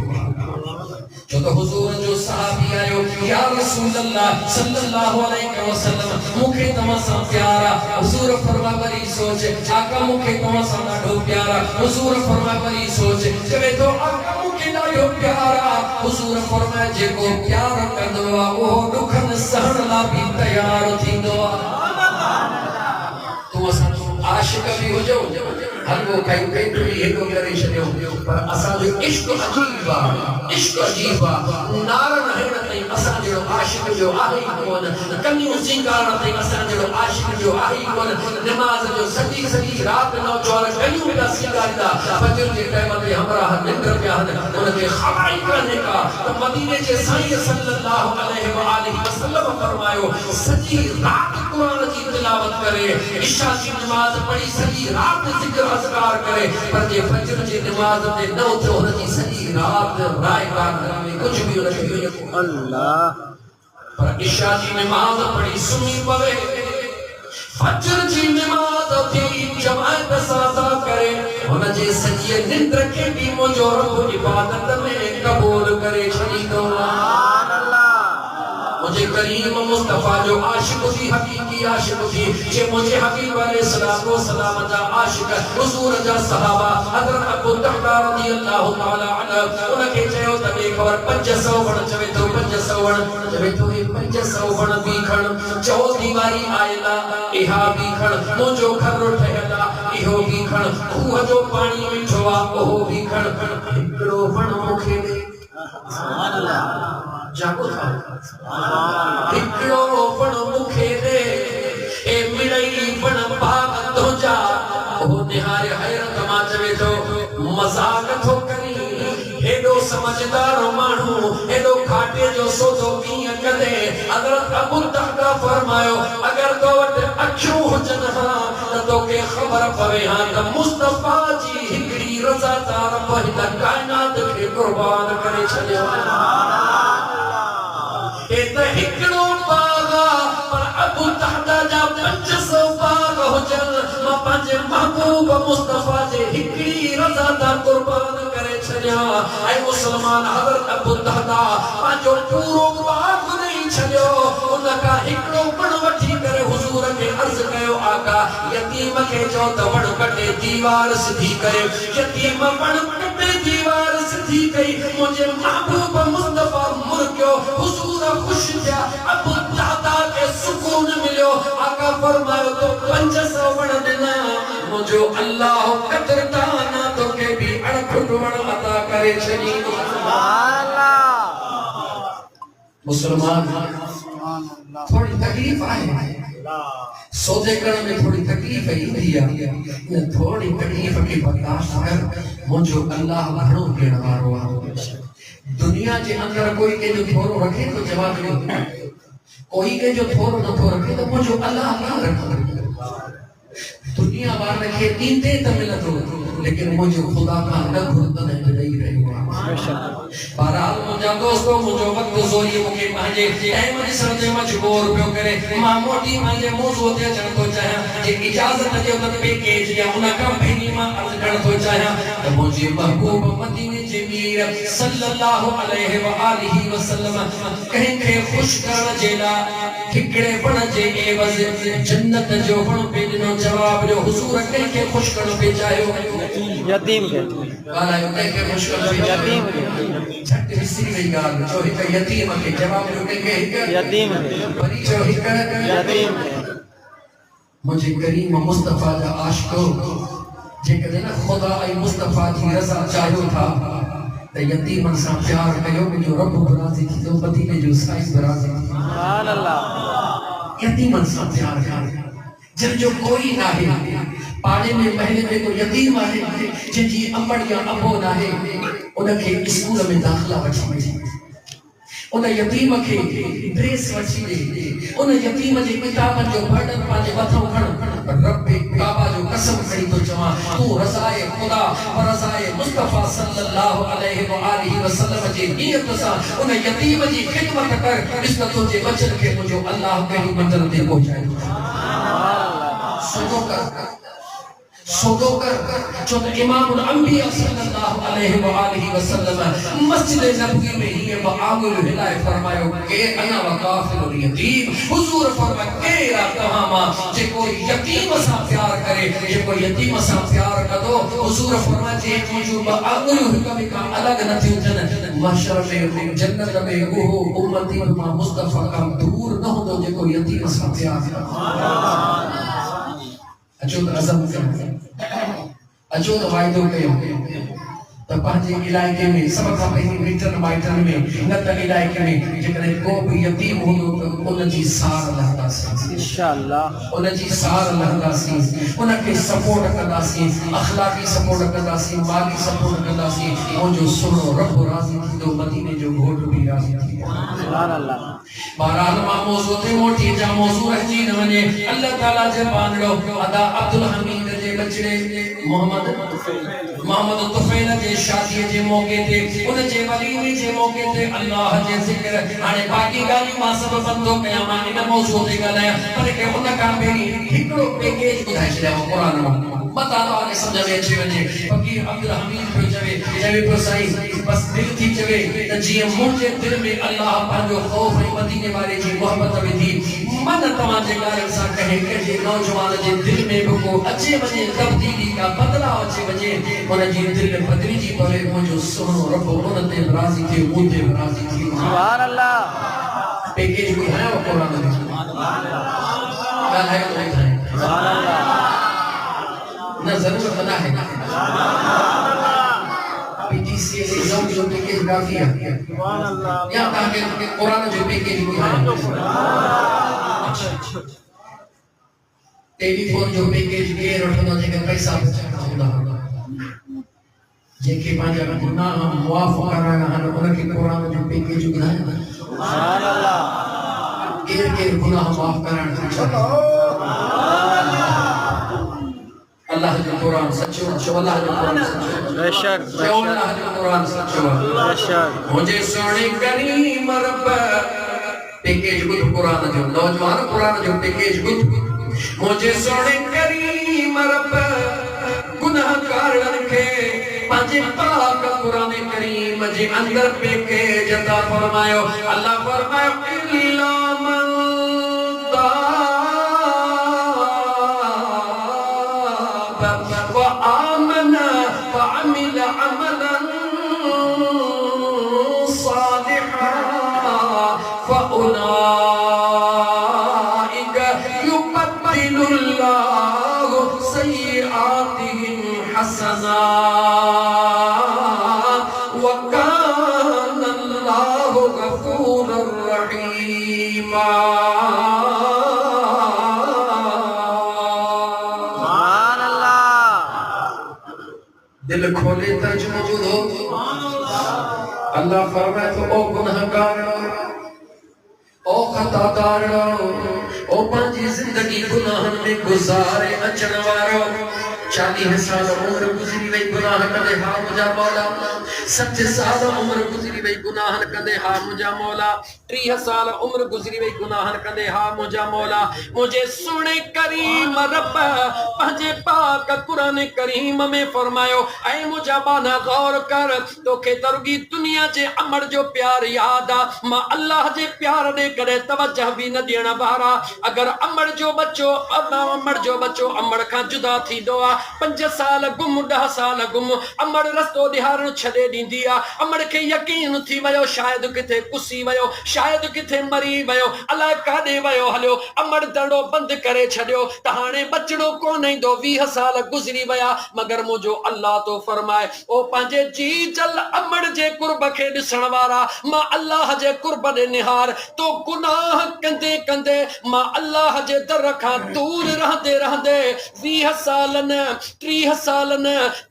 جو تو حضور جو صحابی آئیو یا رسول اللہ صلی اللہ علیہ وسلم مکھے تماسا پیارا حضور فرما بری سوچ آقا مکھے تماسا ناٹھو پیارا حضور فرما بری سوچ جبے تو آقا مکھے ناٹھو پیارا حضور فرما جے کو پیار کردوا وہ دکھن سہن لا بھی تیار تھی دوا تو عاشق بھی ہو جاؤ ہر وہ کئی بھی ہے تو کرے شدیو پر اسا جو عشق عجیبا نار نہ نہیں اسا جو عاشق جو آہی کون کنیوں سنگار نہیں اسا جو عاشق جو آہی کون نماز جو سجی رات نو چور کنیوں کا سنگار دا فجر کے ٹائم تے ہمراہ نندر پیا ان کے خواہی کرنے کا تو مدینے کے سائیں صلی اللہ علیہ وآلہ وسلم فرمایو سجی رات قرآن کی تلاوت کرے عشاء کی نماز پڑھی سجی رات ذکر اذکار کرے پر جے فجر جی نماز تے نو تھے ہونا جی سجی رات رائے کار میں کچھ بھی ہونا اللہ پر عشاء کی نماز پڑھی سنی پوے فجر جی نماز تھی جماعت سازا کرے ہونا جے سجی نندر کے بھی مجھو رب عبادت میں قبول کرے چھڑی دو مجھے کریم مصطفیٰ جو عاشق تھی حقیقی عاشق تھی کہ مجھے حقیق علیہ السلام جا عاشق حضور جا صحابہ حضرت ابو الدرداء رضی اللہ تعالیٰ عنہ انہاں کے چاہو تبھی خبر 500 بڑھ چوے تو 500 بڑھ چوے تو 500 بڑھ بھی کھڑ چو دیواری آئیلا ایہا بھی کھڑ مجھو گھر ٹھہلا ایہو بھی کھڑ خوہ جو پانی میں چھوا اوہو بھی کھڑ ہکڑو بڑھ مکھے دے سبحان اللہ جاگو تھا ہکڑو بڑھ مکھے دے اے مڑائی بڑھ باغ دو جا اوہ نہارے حیرت ما چوے تو مزاق تھو کری ایڈو سمجھدار مانو ایڈو کھاٹے جو سو تو کیاں کدے حضرت ابو الدرداء فرمایو اگر تو وٹ اکھیوں ہوجن ہاں تو کہ خبر پوے ہاں کہ مصطفیٰ جی ہکڑی رضا دار پہلا کائنات کے قربان کرے چھلے ایتا ہکڑوں باغا پر ابو الدرداء جا 500 باغ ہو جن ما پانچے چھڑیا اے مسلمان حضرت ابو الدہدا پانچو پورو باغ نہیں چھڑیو انکا ہکڑو بڑ وٹھی کرے حضور کے عرض کہو آقا یتیم کے جو دوڑ کٹے دیوار سدھی کرے یتیم بڑ کٹے دیوار سدھی کئی مجھے محبوب مصطفیٰ مرکیو حضور خوش تھیا ابو الدہدا کے سکون ملیو آقا فرمائے تو 500 بڑ دینا مجھو اللہ قدر دانا تو کے بھی اڑکھٹ بڑ عطا کرے چھنی مسلمان تھوڑی تکلیف آئے سودے کرنے میں تھوڑی تکلیف ہی دیا تھوڑی تکلیف کی برداشت کر مجھو اللہ بھڑو کے نوارو دنیا کے اندر کوئی کے جو تھورو رکھے تو جواب دے کوئی کے جو تھورو نہ تھو رکھے تو مجھو اللہ نہ رکھا دنیا بار رکھے دیتے تو ملت ہو لیکن مجھے خدا کا نہ گھرتا نہیں نہیں رہی بہرحال مجھا دوستو مجھو وقت زوری مکے پہنجے احمد سمجھے مجبور پیو کرے ماں موٹی مجھے موضوع دے چڑھ تو چاہاں جے اجازت دے اتت پہ کیج یا انہا کم بھینی ماں عرض کر تو چاہاں تو مجھے محبوب مدینہ جمیر صلی اللہ علیہ وآلہ وسلم کہیں کہ خوش کرنا جیلا ٹھکڑے بڑھ جے عوض جنت جو بڑھ پہ دنوں جواب جو حضور کہیں کہ خوش کرنا پہ چاہیو یتیم کے والا یو کہیں کہ خوش کرنا پہ یتیم چاہیو چھٹ حصی میں گال جو ہی کہ یتیم کے جواب جو کہیں کہ یتیم کے بری جو ہی کہ یتیم کے مجھے کریم مصطفیٰ دا عاشقو جے کہتے نا خدا ای مصطفیٰ کی رضا چاہیو تھا تو یتیم انسان پیار کہو کہ جو رب برازی تھی تو مدینے جو سائز برازی تھی سبحان اللہ یتیم انسان پیار کہو جب جو کوئی نہ ہے پاڑے میں محلے میں کوئی یتیم آئے جن جی امبڑ یا ابو نہ ہے انہاں کے اسکول میں داخلہ وچھی میں انہاں یتیم کے ڈریس وچھی دے انہاں یتیم جے کتاب جو پڑھن پاجے وتھو کھڑ رب بابا جو قسم کھڑی تو چواں تو رضائے خدا و رضائے مصطفیٰ صلی اللہ علیہ وآلہ وسلم جے نیت سا انہاں یتیم جی خدمت کر اس تو جے بچن کے مجھو اللہ کہیں منزل دے پہنچائے سودو کر جو امام الانبیاء صلی اللہ علیہ وآلہ وسلم مسجد نبوی میں ہی وآول ہدایہ فرمائے کہ انا وقافل الیتیم حضور فرمائے کہ کہاں ماں جے کوئی یتیم سا پیار کرے جے کوئی یتیم سا پیار کرو حضور فرمائے جے مجھو وآول حکم کا الگ نتیو جن محشر میں جنت میں گوہو امتی بما مصطفیٰ کا دور نہ ہو دو جے کوئی یتیم سا پیار کرے اچھوت عظم کریں اچھوت وائدو کہیں تو پانچے علاقے میں سب کا پہنی ریٹرن بائٹرن میں نتا علاقے میں جکنے کو بھی یتیم ہو تو انہ جی سار لہدا سی انشاءاللہ انہ جی سار لہدا سی انہ کے سپورٹ کردا سی اخلاقی سپورٹ کردا سی مالی سپورٹ کردا سی وہ جو سنو رب راضی تھی تو مدینے جو گھوٹ بھی راضی تھی سبحان اللہ بہرحال ماں موضوع تے موٹی جا موضوع رہجی نہ ونے اللہ تعالیٰ جے باندڑو ادا عبدالحمید جے بچڑے محمد طفیل جے شادی جے موقع تے ان جے ولیمی جے موقع تے اللہ جے ذکر آنے باقی گالی ماں سب بندو قیامہ ان موضوع تے گلائیں پر کہ ان کا میری ہکڑو پیکیج بدھائی چلے وہ قرآن میں متا تو آنے سمجھا میں اچھے وجے فقیر عبدالحمید پہ جوے پر سائیں بس دل تھی چوے جی مجھے دل میں اللہ پانجو خوف ہے مدینے والے جی محبت میں دی من تمام جے گارن سا کہے کہ جی نوجوان جے دل میں بکو اچھے وجے تبدیلی کا بدلا اچھے وجے ان جی دل میں بدری جی پڑے مجھو سنو رب انتے راضی تھے مودے راضی تھی سبحان اللہ پیکیج کوئی ہے وہ قرآن میں سبحان اللہ نہ ضرور بنا ہے پی ٹی سی ایس ایزم جو پیکیج کافی ہے یہاں تاکہ قرآن جو پیکیج کوئی ہے ٹیلی فون جو پیکیج گئے رٹھنا جگہ پیسہ بچانا ہوگا یہ کہ پانچہ گناہ موافق کرانا ہے انہوں کے قرآن جو پیکیج کوئی ہے سبحان اللہ گیر گناہ معاف کرانا چاہتا اللہ جو قرآن سچو جو اللہ جو قرآن سچو بے شک جو اللہ جو قرآن سچو بے شک مجھے سونے کریم رب پیکیج گت قرآن جو نوجوان قرآن جو پیکیج گت مجھے سونے کریم رب گناہ کارن کے پانچے پاک قرآن اندر پیکے جتا فرمایو اللہ فرمایو الا من تاب وآمن وعمل عملا صالحا فأولئك يبدل الله سيئاتهم حسنات وكان الله غفورا رحيما سبحان اللہ دل کھولے تج موجود ہو اللہ فرمائے تو او گناہگار او خطا کار او پانچی زندگی گناہن میں گزارے اچھن وارو 40 سال عمر گزری وئی گناہ کدے ہاں مجھا مولا 60 سال عمر گزری وئی گناہن کدے ہاں مجھا مولا 30 سال عمر گزری وئی گناہن کدے ہاں مجھا مولا مجھے سنے کریم رب پہنجے پاک قرآن کریم میں فرمایو اے مجھا بانا غور کر تو کہ ترگی دنیا جے امر جو پیار یادا ماں اللہ جے پیار دے کرے توجہ بھی نہ دینا بارا اگر امر جو بچو امر کھا جدا تھی دعا 5 سال گم 10 سال گم امر رستو دہار چھڑے دین دیا امر کے یقین تھی ویو شاید کتے کسی ویو شاید کتے مری ویو اللہ کادے ویو ہلیو امر دڑو بند کرے چھڑیو تہانے بچڑو کو نہیں دو 20 سال گزری ویا مگر مجھو اللہ تو فرمائے او پانجے جی جل امر جے قرب کے ڈسن وارا ماں اللہ جے قرب دے نہار تو گناہ کندے کندے ماں اللہ جے در رکھا دور رہ دے 20 سالن 30 سالن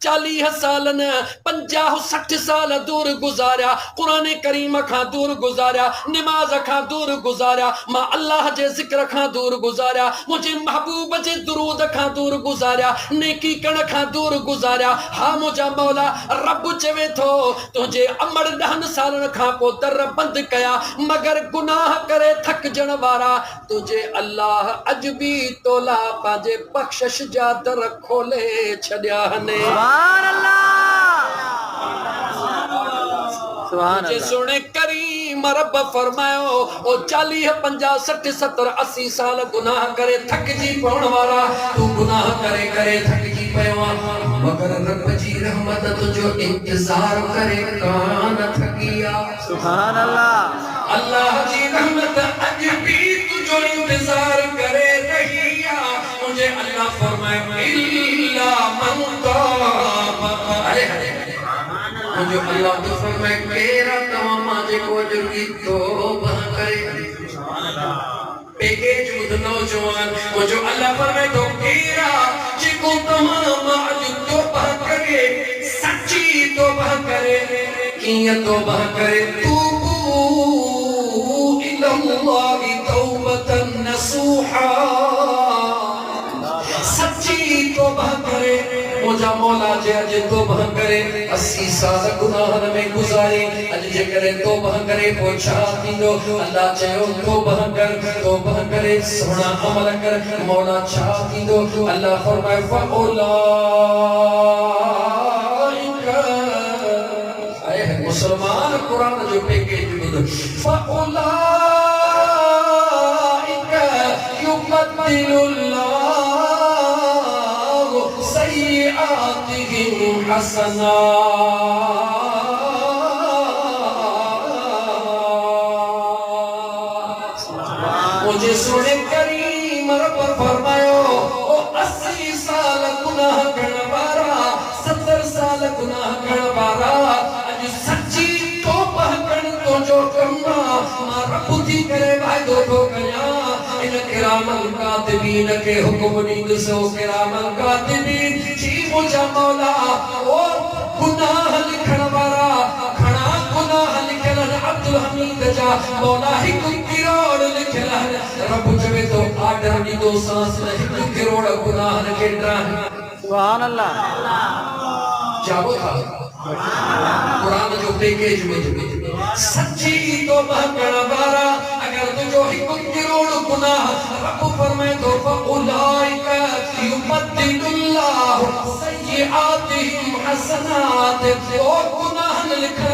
40 سالن 50 60 سال دور گزاریا قرآن کریم کھا دور گزاریا نماز کھا دور گزاریا ماں اللہ جے ذکر کھا دور گزاریا مجھے محبوب جے درود کھا دور گزاریا نیکی کن کھا دور گزاریا ہاں مجھا مولا رب چوے تھو تجھے امر 10 سالن کھا کو در بند کیا مگر گناہ کرے تھک جن وارا تجھے اللہ عجبی تولا پانجے بخشش جا در کھولے چھڑیا نے سبحان اللہ سبحان مجھے اللہ سنے کریم رب فرمایو او 40 50 60 70 80 سال گناہ کرے تھک جی پون وارا تو گناہ کرے تھک جی پیوا مگر رب جی رحمت تجھو انتظار کرے کان تھکیا سبحان اللہ اللہ جی رحمت اج بھی تجھو انتظار کرے رہیا مجھے اللہ فرمائے الا من تاب مجھے اللہ تو فرمائے میرا تمام آجے کو جرگی توبہ کرے پیکیج مجھ نوجوان مجھے اللہ فرمائے تو میرا جی کو تمام آجے توبہ کرے سچی توبہ کرے کیا توبہ کرے توبو الاللہ توبتا نصوحا سچی توبہ کرے مجھا مولا جے اج توبہ کرے 80 سال گناہن میں گزارے اج جے کرے توبہ کرے پوچھا تیندو اللہ چاہو توبہ کرے سونا عمل کر مولا چھا تیندو اللہ فرمائے فَأُولَئِكَ اے مسلمان قرآن جو پیکیج بود فَأُولَئِكَ يُبَدِّلُ اللَّهُ سَيِّئَاتِهِمْ حَسَنَاتٍ مجھے سنے کریم رب فرمایو او 80 سال گناہ کرن وارا 70 سال گناہ کرن وارا اج سچی توبہ کرن تو جو کرنا ماں رب تھی کرے وعدو تو کیا ان کرام الکاتبین کے حکم نیند سے او کرام الکاتبین جی مجھا مولا او گناہ لکھن وارا کھڑا گناہ لکھن عبدالحمید جا مولا ہی کوئی کروڑ لکھن رب چوے تو آڈر نی دو سانس نہیں کروڑ گناہ لکھن سبحان اللہ جاؤ تھا قرآن جو پیکیج میں سچی توبہ کرنا بارا اگر تجھو ہی کوئی کروڑ گناہ رب فرمائے تو فَأُولَئِكَ يُبَدِّلُ اللَّهُ سَيِّئَاتِهِمْ حَسَنَاتٍ اور گناہ لکھن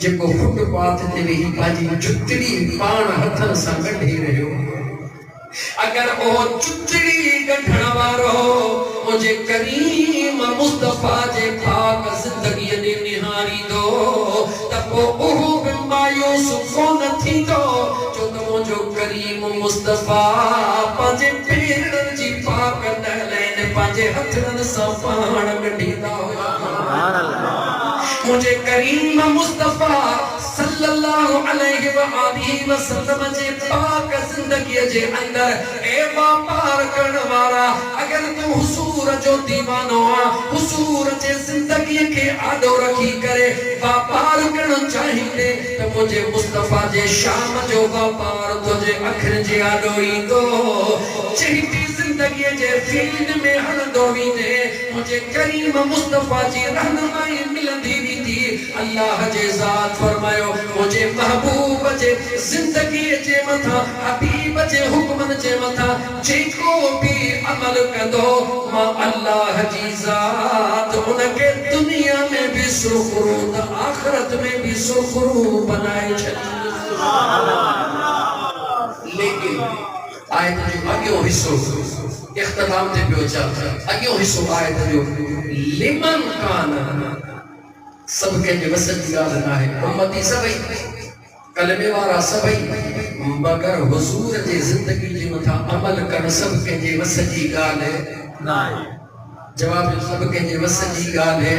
جب وہ فٹ پاتھ تے وہی باجی جتڑی پان ہتھن سا کڈھی رہو اگر او جتڑی گڈھن وارو مجھے کریم مصطفیٰ جے پاک زندگی دے نہاری دو تپو اوہ مایوس کون تھی دو جو تمو جو کریم مصطفیٰ پانجے پیرن جی پاک نہلین پانجے ہتھن سا پان کڈھی دا مجھے کریم مصطفیٰ صلی اللہ علیہ وآلہ وسلم جے پاک زندگی جے اندر اے واپار کرن وارا اگر تو حضور جو دیوانو حضور جے زندگی کے آدو رکھی کرے واپار کرن چاہی دے تو مجھے مصطفیٰ جے شام جو واپار تجھے اکھر جے آدو ہی دو چہتی زندگی جے فیلڈ میں ہر دوی دے مجھے کریم مصطفیٰ جی رہنمائی ملندی بھی تھی اللہ جے ذات فرمائیو مجھے محبوب جے زندگی جے متھا حبیب جے حکمن جے متھا جے کو بھی عمل کدو ماں اللہ جی ذات ان کے دنیا میں بھی سرخرو دا آخرت میں بھی سرخرو بنائے چلی لیکن آیت جو اگیوں حصو اختتام تے پیو چاہتا اگیوں حصو آیت جو لمن کانا سب کے جو وسط گالنا ہے امتی سبھی کلمے وارا سبھی مگر حضور جے زندگی جی متھا عمل کر سب کے جے وسط گال ہے جواب سب کے جے وسط گال ہے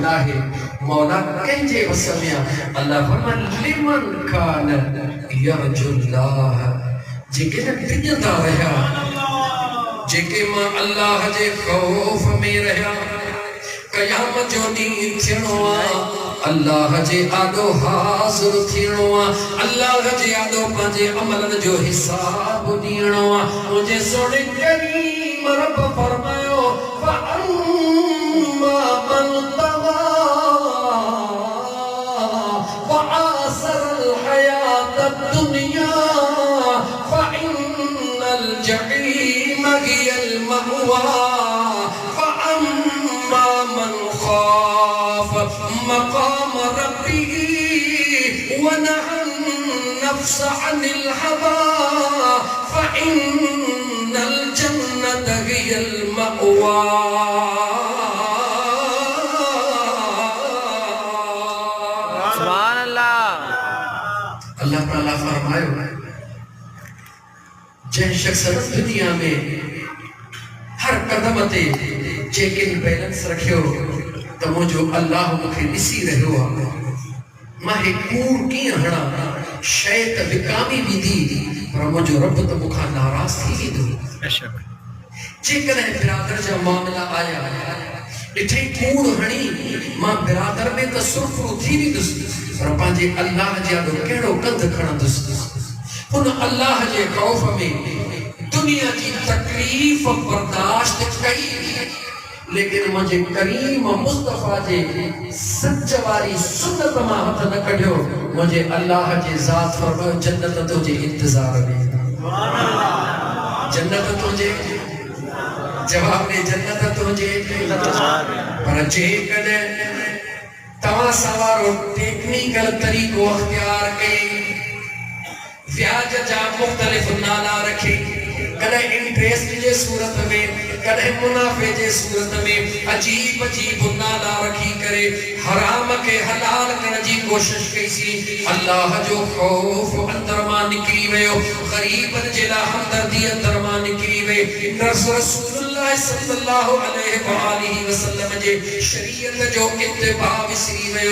ناہے مولا کن جے وسمیا اللہ فرمان لمن کان یرجو اللہ جے کہ دنیتا رہا جے کہ ماں اللہ جے خوف میں رہا قیامت جو دین تھینوا اللہ جے آدو حاضر تھینوا اللہ جے آدو پانجے عملن جو حساب دینوا مجھے سوڑے کریم رب فرمائیو فَأَمَّا مَنْ طَغَى وَعَاصَرَ الْحَيَاةَ الدُّنْيَا فَإِنَّ الْجَحِيمَ هِيَ الْمَأْوَى مقام ربه ونهى النفس عن الهوى فإن الجنة هي المأوى سبحان اللہ اللہ تعالیٰ فرمائے جن شخص دنیا میں ہر قدم تے چیکن بیلنس رکھیو تو مجھو اللہ مکھے نسی رہو ماہے کور کی ہڑا شیط بکامی بھی دی پر مجھو رب تو مکھا ناراض تھی بھی دو چیکن ہے برادر جا معاملہ آیا اتھے کور ہڑی ماں برادر میں تو سرفرو تھی بھی دوست پر پانجے اللہ جا دو کیڑو کند کھڑا دوست ان اللہ جے خوف میں دنیا کی تکلیف برداشت کئی لیکن مجھے کریم مصطفیٰ جے سچواری سنت ماں ہتھ نہ کڑھو مجھے اللہ جے ذات فرمائے جنت تجھے انتظار میں جنت تجھے جواب نے جنت تجھے پر جے کنے تمام سوارو ٹیکنیکل طریقو اختیار کئی ویاج جا مختلف نالا رکھی کدھے انٹریسٹ جے صورت میں کدھے منافع جے صورت میں عجیب عجیب نالا رکھی کرے حرام کے حلال کرنے جی کوشش کی سی اللہ جو خوف اندر ماں نکلی وے غریب جلا ہمدردی اندر ماں نکلی وے رسول اللہ صلی اللہ علیہ وآلہ وسلم جے شریعت جو اتباع وسری وے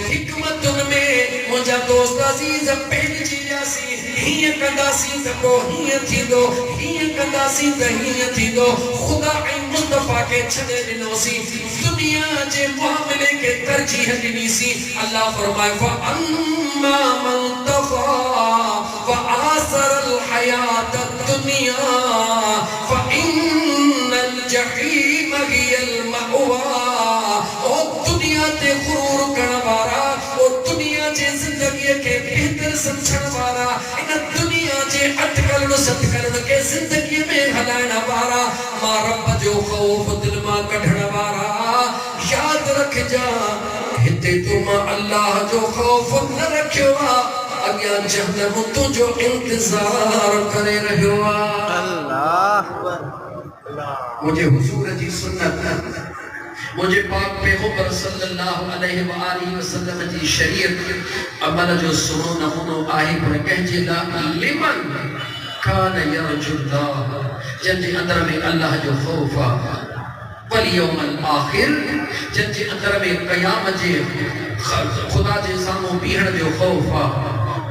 حکمت ان میں مجھا دوست عزیز پہل جی جاسی ہی کنداسی تکو ہی تھی دو ہی کنداسی تہی تھی دو خدا این مصطفیٰ کے چھنے لنوسی دنیا جے معاملے کے ترجیح لنیسی اللہ فرمائے فَأَمَّا مَنْ تَغَى وَآثَرَ الْحَيَاةَ الدُّنْيَا فَإِنَّ الْجَحِيمَ هِيَ الْمَأْوَى او دنیا تے غرور کرنوارا او دنیا جے زندگی کے بہتر سمجھن وارا ان دنیا جے اٹکل نصد کرن کے زندگی میں ہلائن وارا ماں رب جو خوف دل ماں کڑھن وارا یاد رکھ جا ہتے تو ماں اللہ جو خوف نہ رکھوا اگیا جہنم تو جو انتظار کرے رہوا اللہ مجھے حضور جی سنت مجھے پاک پیغمبر صلی اللہ علیہ وآلہ وسلم جی شریعت عمل جو سنو نمونو آئی پر کہجے لا لمن کان یرجو اللہ جن جے اندر میں اللہ جو خوفا والیوم الآخر جن جے اندر میں قیامت جے خدا جے سامو بیہن جو خوفا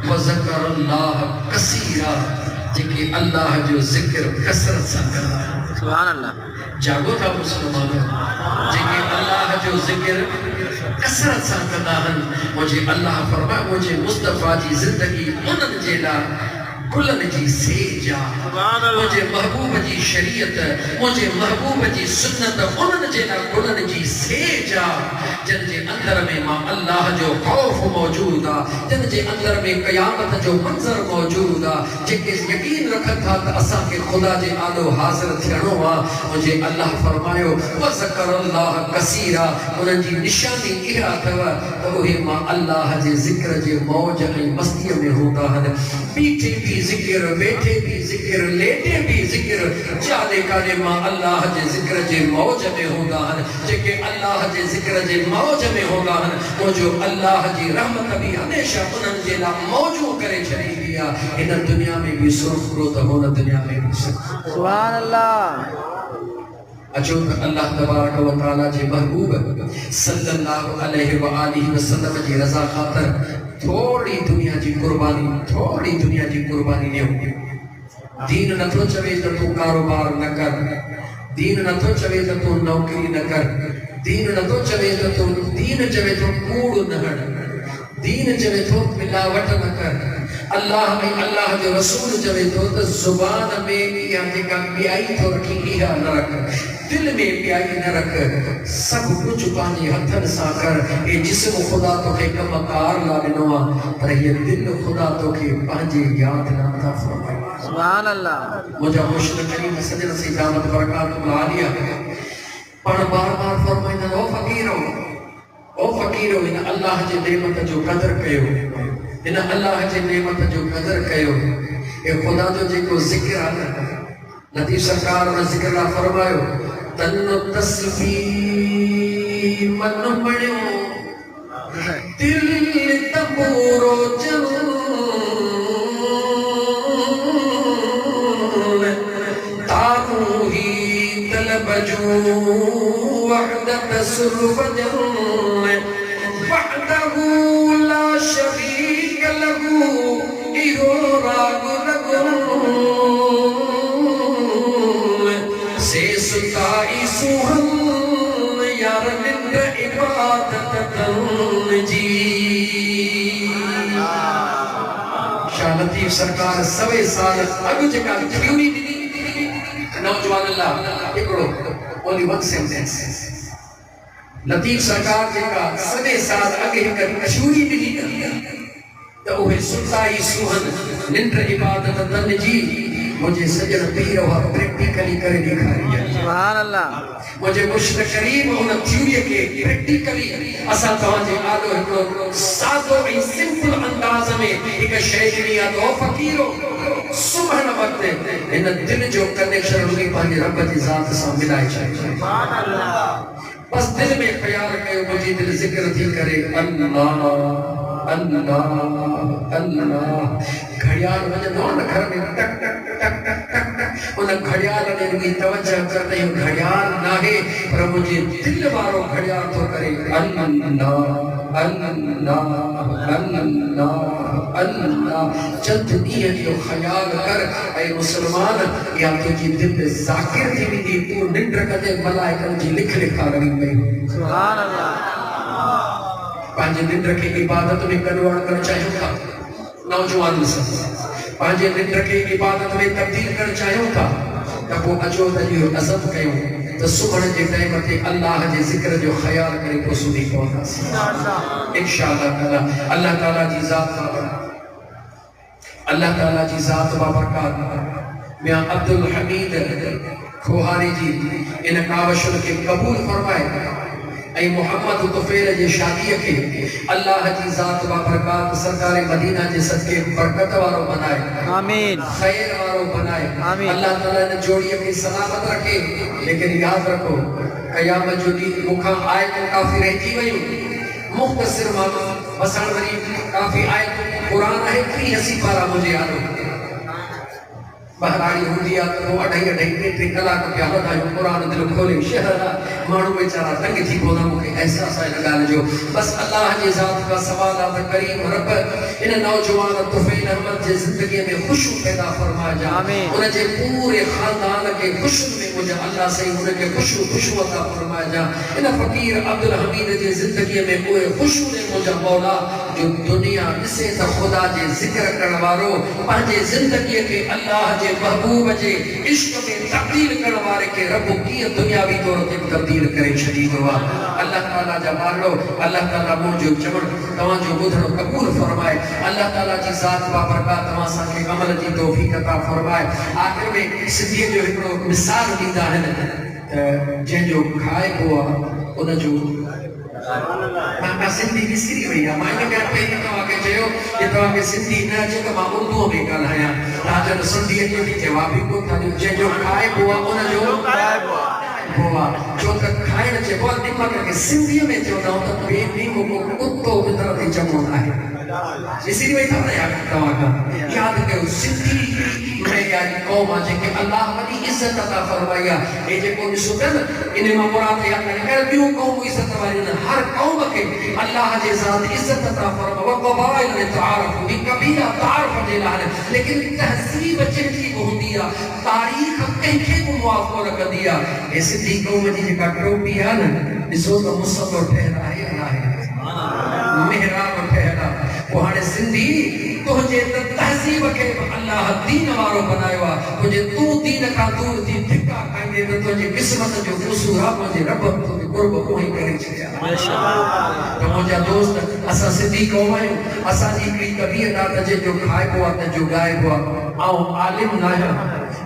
وذکر اللہ کثیرا جے کہ اللہ جو ذکر کثرت سا کرنا سبحان اللہ جاگو تھا مسلمان جے کہ اللہ جو ذکر کثرت سا کرنا مجھے اللہ فرمائے مجھے مصطفیٰ جی زندگی انن جیلا گلن جی سیجا مجھے محبوب جی شریعت مجھے محبوب جی سنت انن جیلا گلن جی سیجا جن جے اندر میں ماں اللہ جو خوف موجودا جن جے اندر میں قیامت جو منظر موجودا جے کہ یقین رکھا تھا کہ اساں کے خدا جے آلو حاضر تھیانو مجھے اللہ فرمایو وذکر اللہ کثیرا انن جی نشانی کیا تھا تو وہی ماں اللہ جے ذکر جے موج مستی میں ہوتا ہے بیٹھے بھی ذکر بیٹھے بھی ذکر لیٹے بھی ذکر چالے کانے ماں اللہ جے ذکر جے موج میں ہوگا جے کہ اللہ جے ذکر جے موج میں ہوگا وہ جو اللہ جی رحمت بھی ہمیشہ انہن جے لا موجو کرے چلی دیا انہن دنیا میں بھی سرخ رو تو ہونا دنیا میں بھی سرخ سبحان اللہ اچھو اللہ تبارک و تعالی جے محبوب صلی اللہ علیہ وآلہ وسلم جی رضا خاطر تھوڑی دنیا جی قربانی نے ہوگی دین نہ تو چوے تو کاروبار نہ کر دین نہ تو چوے تو نوکری نہ کر دین نہ تو چوے تو دین چوے تو کوڑ نہ ہڑ دین چوے تو ملاوٹ نہ کر اللہ میں اللہ جو رسول چوے تو زبان میں یا جکا بیائی تو رکھی یا نہ رکھ دل میں بیائی نہ رکھ سب کچھ پانی ہتھن سا کر اے جسم خدا تو کے کمکار لابنوا پر یہ دل خدا تو کے پانجے یاد نہ تھا فرمائے سبحان اللہ مجھے مشن کریم سجن سی دامت برکات العالیہ پر بار بار فرمائے او فقیرو ان اللہ جے نعمت جو قدر کیو ان اللہ جے نعمت جو قدر کیو اے خدا جو جے کو ذکر آتا لطیف سرکار نے ذکر اللہ فرمائیو تن تصفی من بڑیو دل تبورو جن تارو ہی طلب جو وحدت سرف جن وحدہ لا شریک لہو ایہو راگ لگن سے ستائی سوہن یار نند عبادت تن جی شاہ لطیف سرکار سوے سال اگو جکا کیونی نوجوان اللہ اکڑو only one sentence لطیف سرکار جکا سوے سال اگے کشوری بھی نہیں تو وہ ستائی سوہن نند عبادت تن جی مجھے سجن پیر اور پریکٹیکلی کرے دکھا رہی ہے سبحان اللہ مجھے مشتر قریب ہونا تھیوری کے پریکٹیکلی اسا توانجے آدھو ایک سادو ای سمپل انداز میں ایک شیطنی آدھو فقیرو صبح نہ وقت ان دل جو کنیکشن ہوگی پانی رب کی ذات سا ملائی چاہیے سبحان اللہ بس دل میں خیال کرے مجھے دل ذکر تھی کرے اللہ اللہ اللہ گھڑیال وجہ دون گھر میں ٹک ٹک ٹک ٹک ٹک ٹک انہیں گھڑیال نے بھی توجہ کر رہے ہیں گھڑیال نہ ہے پر مجھے دل بارو گھڑیال تو کرے اللہ اللہ اللہ اللہ چند نیت جو خیال کر اے مسلمان یا تجھے دل ذاکر تھی بھی دی تو نند رکھتے ملائکہ جی لکھ لکھا رہی میں سبحان اللہ پانچے دن رکھے عبادت میں کنوڑ کر چاہیوں تھا نوجوان سے پانچے دن رکھے عبادت میں تبدیل کر چاہیوں تھا تب وہ اجو دلیو عزم کہوں تو صبح جے ٹائم تے اللہ جے ذکر جو خیال کرے کو سنی پہنچا سی انشاءاللہ تعالی اللہ تعالی جی ذات اللہ تعالی جی ذات بابرکات میاں عبدالحمید کھوہاری جی ان کاوشن کے قبول فرمائے اے محمد طفیل جی شادی کے اللہ کی ذات و برکات سرکار مدینہ جے صدقے برکت وارو بنائے آمین خیر وارو بنائے آمین اللہ تعالیٰ نے جوڑی کی سلامت رکھے لیکن یاد رکھو قیامت جو دین مکھا آئے تو کافی رہتی ویوں مختصر معنی بسان وری کافی آئے تو قرآن ہے کئی ہسی پارا مجھے یاد ہو بہراری ہوں دیا تو اڑھائی ٹیٹری کلاک پہ حالت آئے قرآن دل کھولے شہرہ مانو بیچارہ تنگ تھی بولا مکہ احساس آئے لگا جو بس اللہ جی ذات کا سوال آتا کریم رب ان نوجوان طفیل احمد جی زندگی میں خوشو پیدا فرما جا انہیں جے پورے خاندان کے خوشو میں مجھے اللہ سے انہیں کے خوشو عطا فرما جا ان فقیر عبدالحمید جی زندگی میں کوئی خوشو نے مجھے مولا جو دنیا اسے تا خدا جے ذکر کرنوارو پانچے زندگی کے اللہ جے محبوب جے عشق میں تبدیل کرنوارے کے رب کی دنیاوی طور تے تبدیل کرے شدید ہوا اللہ تعالیٰ جا مارلو اللہ تعالیٰ موجو چمڑ تمام جو بدھنو قبول فرمائے اللہ تعالیٰ جی ذات با برکات تمام ساکے عمل جی توفیق عطا فرمائے آخر میں صدیق جو ایک مثال دیتا ہے جن جو کھائے ہوا انہ جو ماں سندھی بسری ہوئی ہے ماں نے پہلے تو آگے چاہو کہ تو آگے سندھی نہ چاہو کہ ماں اردو میں کل ہے راجہ سندھی ہے کہ جوابی کو تھا جن جو کھائے ہوا انہ جو ہوا جو تک کھائے نہ چاہو بہت دماغ کہ سندھی میں چاہو نہ ہوتا بے نیم کو کتو کی طرح دے چمونا ہے اسی لیے تھا نہ یاد کرتا آگا یاد کہ سندھی میں یاد قوم آجے کہ اللہ بڑی عزت عطا فرمایا اے جے کو نسوٹن انہیں ممورات یاد کرنے کر بیوں قوم عزت فرمایا ہر قوم کے اللہ جے ذات عزت عطا فرمایا وقبائل نے تعارف بھی قبیلہ تعارف دے لہنے لیکن تحصیب چہتی کو ہوں دیا تاریخ کہیں کو موافق رکھ دیا اے صدی قوم جی کا ٹروپی ہے نا نسو تو مصبر ٹھہرا ہے اللہ ہے محراب ٹھہرا وہانے زندگی تجھے تہذیب کے اللہ دین وارو بنائیوا تجھے تو دین کا دور تھی دھکا کھائیں دے تجھے قسمت جو قصورا مجھے رب تجھے قرب کوئی کرے چھیا تو مجھے دوست اسا صدیق ہوئے اسا جی کی کبھی ادا تجھے جو کھائے ہوا جو گائے ہوا آؤ عالم نہ ہے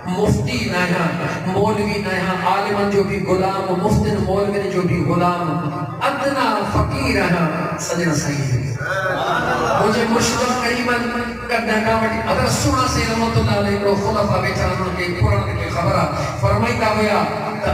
مفتی نہ ہے مولوی نہ ہے عالم جو بھی غلام مفتن مولوی جو بھی غلام ادنا فقیر ہے سجنہ صحیح ہے مجھے مرشد قریباً کرنا کامٹی اگر سنا سے رحمت اللہ علیہ کو خلفہ بیچاروں کے قرآن کے خبرہ فرمائیتا ہویا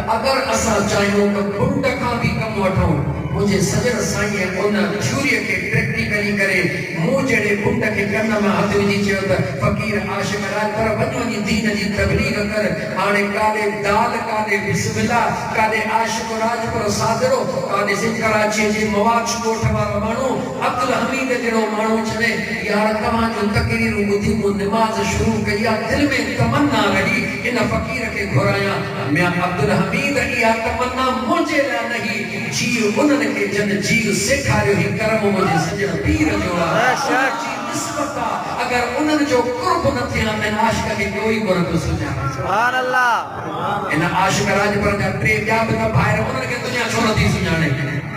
اگر اسا چاہیوں کہ بندکاں بھی کم وٹھوں مجھے سجن سائیں ان تھیوری کے پریکٹیکلی کرے موجڑے بند کے کرنا میں ہاتھ وجی چاہتا فقیر عاشق راج پر بنونی دین جی تبلیغ کر آنے کالے دال کالے بسم اللہ کالے عاشق راج پر صادرو کالے سے کراچی جی مواج کوٹھ وارا مانو عبدالحمید جنو مانو چھنے یار کمان جو تقریر بدھی کو نماز شروع کیا دل میں تمنا رہی ان فقیر کے گھرایا میں عبدالحمید یا تمنا مجھے نہ نہیں جیو انہوں نے جن جیو سکھاریو ہی کرم مجھے سجن پیر جوڑا جی نسبتا اگر انہوں نے جو قرب نہ تھیا میں عاشق کے کوئی قرب سجا سبحان اللہ ان عاشق راج پر جب پریب جاب کا بھائر انہوں نے کہ دنیا چھوڑا دی سجانے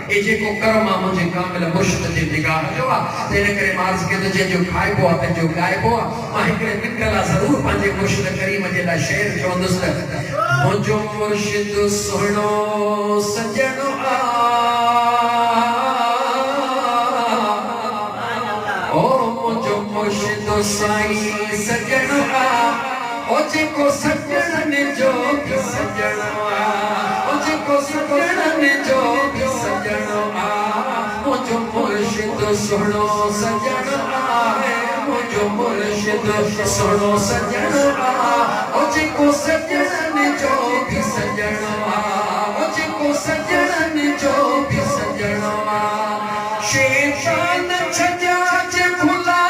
اے جے کو کرما مجھے کامل مرشد دے نگاہ جوا تیرے کرے مارز کے دے جو کھائے بوا تے جو گائے بوا ماں ہکڑے مکلا ضرور پانجے مرشد کریم جیلا شعر جو دوست مجھو مرشد سنو سجنو مرشد سائی سجنو او جے کو سجن نے جو بھی سجنو او جے کو سجن نے جو بھی سجنو مجھو مرشد سنو سجنو مجھو مرشد سنو سجنو او جے کو سجن نے جو بھی سجنو او جے کو سجن نے جو بھی سجنو شیطان چھجا جے بھلا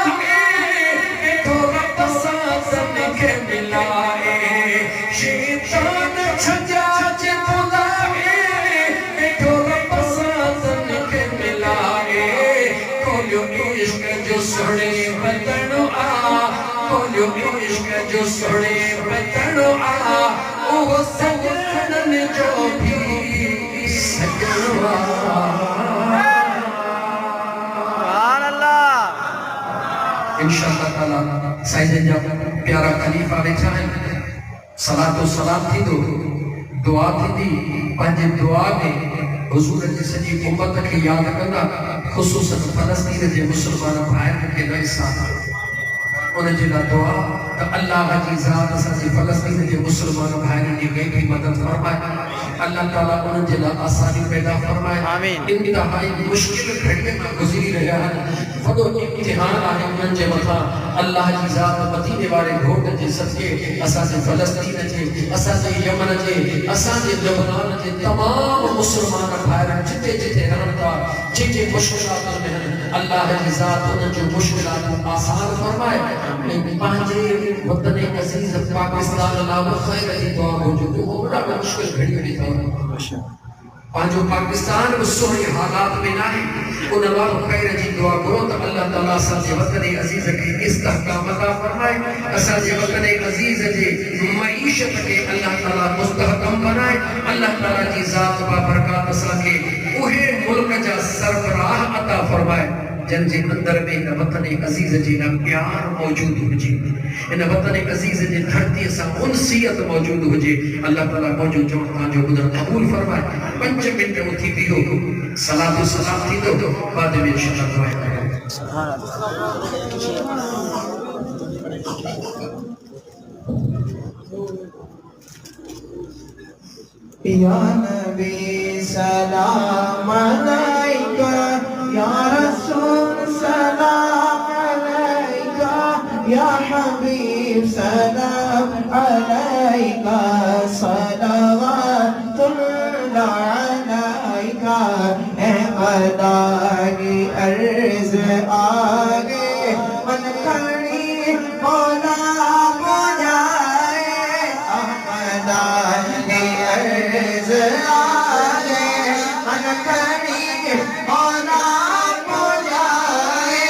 شیطان چھجا جے بلائے بیٹھو رب ساتن کے ملائے کھولیو عشق جو سڑے بتنو کھولیو عشق جو سڑے بتنو وہ سجن جو بھی سجنوا سبحان اللہ انشاءاللہ تعالیٰ سائیدن جب پیارا خلیفہ بیٹھا ہے صلاة و سلام تھی دو دعا تھی دی پنج دعا میں حضور جی سجی امت کے یاد کرنا خصوصاً فلسطین کے مسلمان بھائیوں کے نئے ساتھ انہیں جلا دعا کہ اللہ کی ذات اساسی فلسطین کے مسلمان بھائیوں کی گئی کی مدد فرمائے اللہ تعالیٰ انہیں جلا آسانی پیدا فرمائے آمین انتہائی مشکل گھڑیے میں گزری رہا ہے فدو امتحان آئے انہیں جے مطا اللہ کی ذات مدینے والے گھوٹ جے صدقے اساسی فلسطین جے اساسی یمن جے اساسی لبنان جے تمام مسلمان بھائیوں جتے جتے رہنتا جتے مشکلات میں اللہ کی ذات انہیں جو مشکلات آسان فرمائے پانچے وطن عزیز پاکستان اللہ خیر علی دعا موجود وہ بڑا مشکل گھڑی ہوئی تھا پانچو پاکستان میں سوئی حالات میں نہ ان اللہ خیر علی دعا کرو تو اللہ تعالیٰ ساتھ وطن عزیز کی استحکام عطا فرمائے ساتھ وطن عزیز کی معیشت کے اللہ تعالیٰ مستحکم بنائے اللہ تعالیٰ کی ذات بابرکات ساتھ کے اوہے ملک جا سربراہ عطا فرمائے جن جے اندر میں ان وطن عزیز جی نا پیار موجود ہو جی ان وطن عزیز جی دھرتی سا انسیت موجود ہو جی اللہ تعالیٰ موجود جو جو قدر قبول فرمائے 5 منٹ اٹھی بھی ہو صلاۃ و سلام تھی تو بعد میں انشاءاللہ دعائیں کریں سبحان یا نبی سلام علیکہ یا رسول سلام علیکہ یا حبیب سلام علیکہ صلوات اللہ علیکہ اے خدا کی عرض آگے من کھڑی مولا بجائے خدا کی عرض آگے من کھڑی مولا بجائے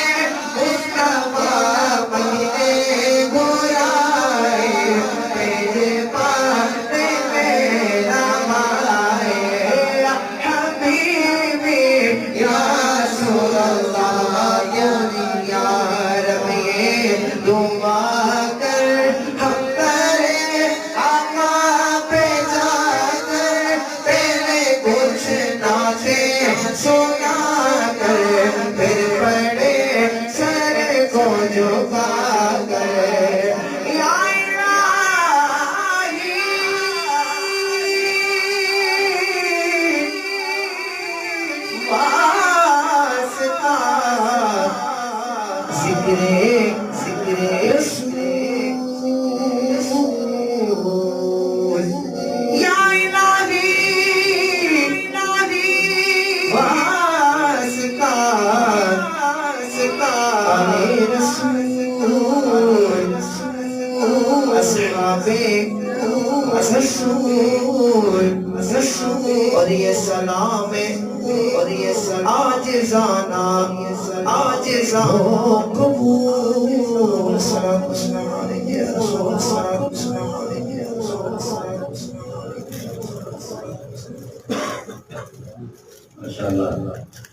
اس کا باپی گویائے تیرے پاس میرا مائے حبیبی یا رسول اللہ یا ربی دعا کر ہم کرے آقا پہ جا کر تیرے کچھ نازے سنا کر پھر پڑے سر کو جھکا کر یا الہی واسطہ ذکر رسول یا الہی واسطہ رسول اصحاب رسول اور یہ سلام عاجزانہ قبول السلام علیکم یا رسول السلام علیکم یا رسول ماشاءاللہ